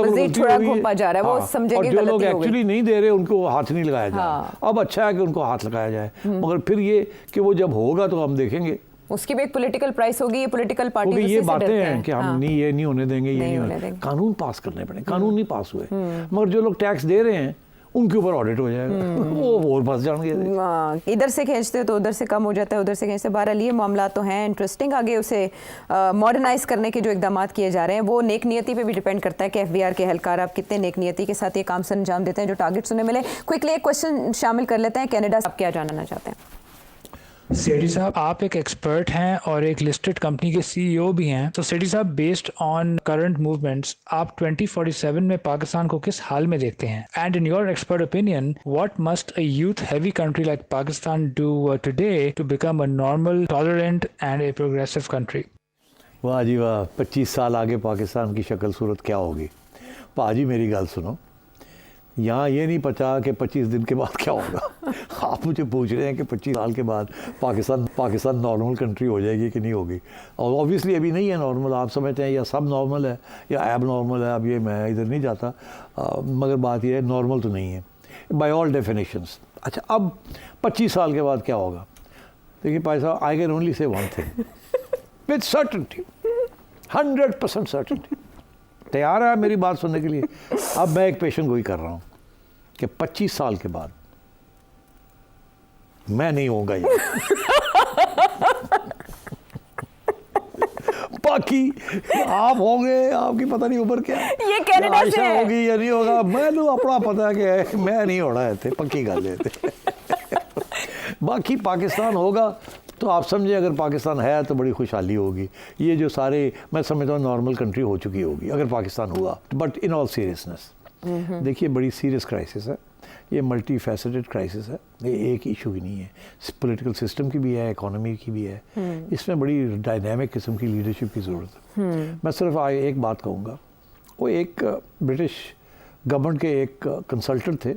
मजीद थोड़ा घुमा जा रहा है, वो समझेंगे। और जो लोग एक्चुअली नहीं दे रहे उनको हाथ नहीं लगाया जाए। अब अच्छा है कि उनको हाथ लगाया जाए, मगर फिर ये कि वो जब होगा तो हम देखेंगे, उसकी भी एक पॉलिटिकल प्राइस होगी। ये पॉलिटिकल पार्टी ये बातें हैं कि हम नहीं, ये नहीं होने देंगे, ये नहीं होने देंगे। कानून पास करने पड़े, कानून नहीं पास हुए, मगर जो लोग टैक्स दे रहे हैं उनके ऊपर ऑडिट हो जाएगा, वो और फंस जाएंगे। इधर से खींचते तो उधर से कम हो जाता है, उधर से खींचते। बहरहाल ये मामला तो हैं इंटरेस्टिंग। आगे उसे मॉडर्नाइज करने के जो इकदाम किए जा रहे हैं वो नेक नियति पे भी डिपेंड करता है कि एफबीआर के एहलकार आप कितने नेक नियति के साथ ये काम सर अंजाम देते हैं जो टारगेट्स उन्हें मिले। क्विकली एक क्वेश्चन शामिल कर लेते हैं, कनाडा आप क्या जानना चाहते हैं? सेठी साहब, आप एक एक्सपर्ट हैं और एक लिस्टेड कंपनी के सीईओ भी हैं, तो सेठी साहब बेस्ड ऑन करंट मूवमेंट्स आप 2047 में पाकिस्तान को किस हाल में देखते हैं? And in your expert opinion what must a youth heavy country like Pakistan do today to become a normal, tolerant and a progressive country? वाह जी वाह, 25 साल आगे पाकिस्तान की शक्ल सूरत क्या होगी? पाजी मेरी गल सुनो, यहाँ ये नहीं पता कि 25 दिन के बाद क्या होगा। आप मुझे पूछ रहे हैं कि 25 साल के बाद पाकिस्तान नॉर्मल कंट्री हो जाएगी कि नहीं होगी। और ऑब्वियसली अभी नहीं है नॉर्मल, आप समझते हैं या सब नॉर्मल है या एब नॉर्मल है। अब ये मैं इधर नहीं जाता, मगर बात ये है नॉर्मल तो नहीं है बाय ऑल डेफिनेशंस। अच्छा, अब 25 साल के बाद क्या होगा? देखिए भाई साहब, I can only say one thing with certainty, 100% certainty. तैयार है मेरी बात सुनने के लिए? अब मैं एक पेशन गोई कर रहा हूँ कि 25 साल के बाद मैं नहीं होऊंगा ये। बाकी आप होंगे, आपकी पता नहीं ऊपर क्या ये कनाडा से होगी या नहीं होगा, मैं तो अपना पता है कि मैं नहीं होना है थे, पक्की गल है। बाकी पाकिस्तान होगा तो आप समझे, अगर पाकिस्तान है तो बड़ी खुशहाली होगी। ये जो सारे मैं समझता हूँ नॉर्मल कंट्री हो चुकी होगी अगर पाकिस्तान हुआ। बट इन ऑल सीरियसनेस देखिए, बड़ी सीरियस क्राइसिस है ये, मल्टी फैसेटेड क्राइसिस है, ये एक इशू ही नहीं है, पॉलिटिकल सिस्टम की भी है, इकोनॉमी की भी है। इसमें बड़ी डायनामिक किस्म की लीडरशिप की ज़रूरत है। मैं सिर्फ एक बात कहूँगा, वो एक ब्रिटिश गवर्नमेंट के एक कंसल्टेंट थे,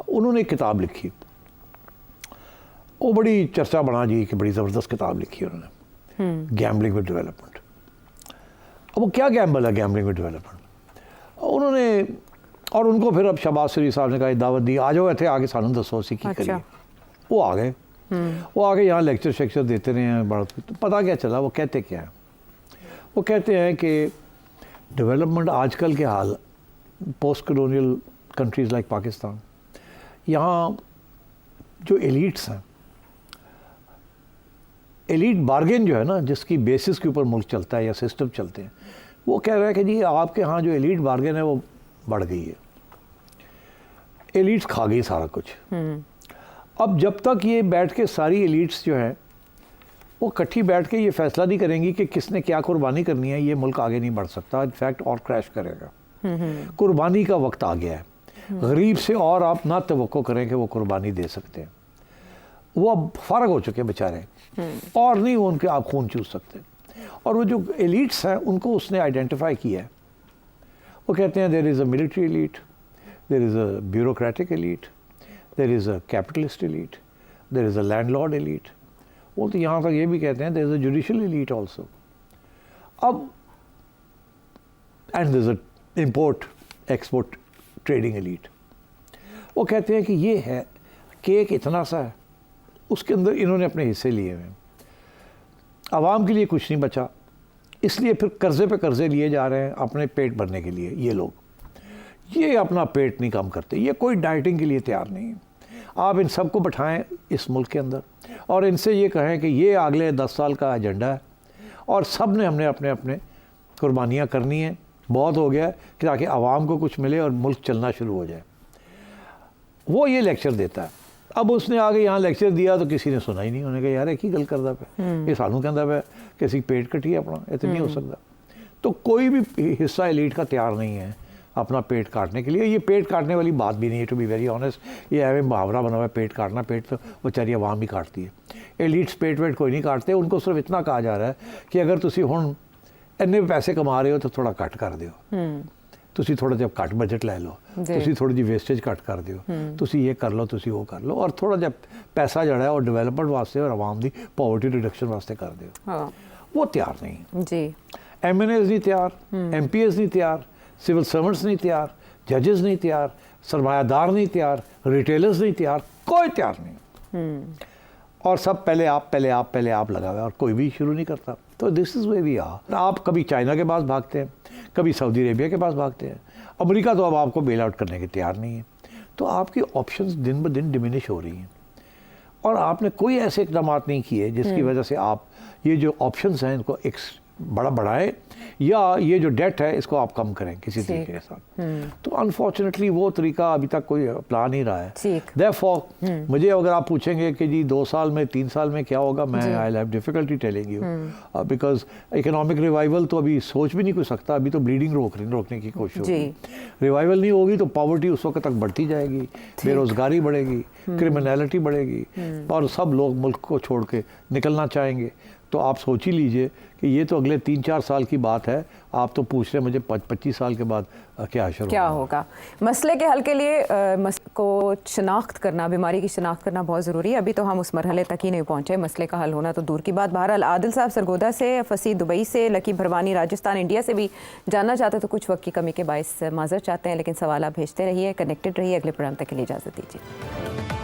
उन्होंने एक किताब लिखी, वो बड़ी चर्चा बना जी कि बड़ी ज़बरदस्त किताब लिखी है उन्होंने, गैम्बलिंग विद डेवलपमेंट। अब वो क्या गैम्बल है गैम्बलिंग विद डेवलपमेंट? उन्होंने और उनको फिर अब शहबाज शरीफ साहब ने कहा दावत दी, आ जाओ थे आगे सानू दसो असी की करिए। वो आ गए, वो आगे यहाँ लेक्चर शेक्चर देते रहे हैं। बड़ा तो पता क्या चला, वो कहते क्या हैं? वो कहते हैं कि डेवलपमेंट आजकल के हाल post colonial countries like Pakistan, यहाँ जो एलिट्स हैं, एलीट बार्गेन जो है ना, जिसकी बेसिस के ऊपर मुल्क चलता है या सिस्टम चलते हैं, वो कह रहा है कि जी आपके यहाँ जो एलीट बार्गेन है वो बढ़ गई है, एलीट्स खा गई सारा कुछ। अब जब तक ये बैठ के सारी एलीट्स जो हैं वो इकट्ठी बैठ के ये फैसला नहीं करेंगी कि किसने क्या कुर्बानी करनी है, ये मुल्क आगे नहीं बढ़ सकता, इनफैक्ट और क्रैश करेगा। कुर्बानी का वक्त आ गया है। गरीब से और आप ना तवक्को करें कि वो कुर्बानी दे सकते हैं, वो अब फारग हो चुके बेचारे, और नहीं वो उनके आप खून चूस सकते। और वो जो एलीट्स हैं उनको उसने आइडेंटिफाई किया है। वो कहते हैं there is a military elite, there is a bureaucratic elite, there is a capitalist elite, there is a landlord elite, वो तो यहाँ तक ये भी कहते हैं there is a judicial elite also. अब and there is a import export trading elite. वो कहते हैं कि ये है केक इतना सा है, उसके अंदर इन्होंने अपने हिस्से लिए हुए हैं, आवाम के लिए कुछ नहीं बचा, इसलिए फिर कर्जे पे कर्जे लिए जा रहे हैं अपने पेट भरने के लिए। ये लोग ये अपना पेट नहीं कम करते, ये कोई डाइटिंग के लिए तैयार नहीं है। आप इन सबको बैठाएं इस मुल्क के अंदर और इनसे ये कहें कि ये अगले 10 साल का एजेंडा है और सब ने हमने अपने अपने कुर्बानियाँ करनी है, बहुत हो गया कि ताकि आवाम को कुछ मिले और मुल्क चलना शुरू हो जाए। वो ये लेक्चर देता है। अब उसने आगे यहाँ लेक्चर दिया तो किसी ने सुना ही नहीं। उन्होंने कहा यार एक ही गल करता पे, ये सानू कहता पे किसी पेट कटिए अपना, ये तो नहीं हो सकता। तो कोई भी हिस्सा एलीट का तैयार नहीं है अपना पेट काटने के लिए। ये पेट काटने वाली बात भी नहीं है, टू बी वेरी ऑनेस्ट। ये एवं मुहावरा बना हुआ है पेट काटना, पेट तो बेचारी आवाम ही काटती है। एलीट्स पेट वेट कोई नहीं काटते, उनको सिर्फ इतना कहा जा रहा है कि अगर तुसी हुण इन्ने पैसे कमा रहे हो तो थोड़ा कट कर दिओ, तुसी थोड़ा जब घट बजट लै लो, तुसी थोड़ी जी वेस्टेज घट कर दिओ, तुसी ये कर लो, तुसी वो कर लो, और थोड़ा जब पैसा जड़ा है और डेवलपमेंट वास्ते और आवाम दी पॉवर्टी रिडक्शन वास्ते कर दिओ। हाँ। वो तैयार नहीं जी। MNAs नहीं तैयार, MPs नहीं तैयार, सिविल सर्वेंट्स नहीं तैयार, जजेस नहीं तैयार, सरमायादार नहीं तैयार, रिटेलर्स नहीं तैयार, कोई तैयार नहीं। और सब पहले आप लगा हुआ है और कोई भी शुरू नहीं करता। तो this is way we are. आप कभी चाइना के पास भागते हैं, कभी सऊदी अरेबिया के पास भागते हैं, अमेरिका तो अब आपको बेल आउट करने के तैयार नहीं है। तो आपकी ऑप्शंस दिन ब दिन डिमिनिश हो रही हैं और आपने कोई ऐसे इकदाम नहीं किए जिसकी वजह से आप ये जो ऑप्शंस हैं इनको एक बढ़ाएं या ये जो डेट है इसको आप कम करें किसी तरीके के साथ। तो अनफॉर्चुनेटली वो तरीका अभी तक कोई अपना नहीं रहा है। देयरफॉर मुझे अगर आप पूछेंगे कि जी 2 साल में 3 साल में क्या होगा, मैं I have difficulty telling you, because economic revival तो अभी सोच भी नहीं कोई सकता। अभी तो ब्लीडिंग रोकने की कोशिश होगी। रिवाइवल नहीं होगी तो पॉवर्टी उस वक्त तक बढ़ती जाएगी, बेरोजगारी बढ़ेगी, क्रिमिनलिटी बढ़ेगी और सब लोग मुल्क को छोड़ के निकलना चाहेंगे। तो आप सोच ही लीजिए कि ये तो अगले 3-4 साल की बात है। आप तो पूछ रहे हैं मुझे 25 साल के बाद क्या होगा। मसले के हल के लिए को शनाख्त करना, बीमारी की शनाख्त करना बहुत ज़रूरी है। अभी तो हम उस मरहले तक ही नहीं पहुँचे, मसले का हल होना तो दूर की बात। बहरहाल आदिल साहब सरगोदा से, फसी दुबई से, लकी भरवानी राजस्थान इंडिया से भी जानना चाहते तो कुछ वक्त की कमी के बायस माजर चाहते हैं, लेकिन सवाल आप भेजते रहिए, कनेक्टेड रहिए। अगले प्रोग्राम तक के लिए इजाज़त दीजिए।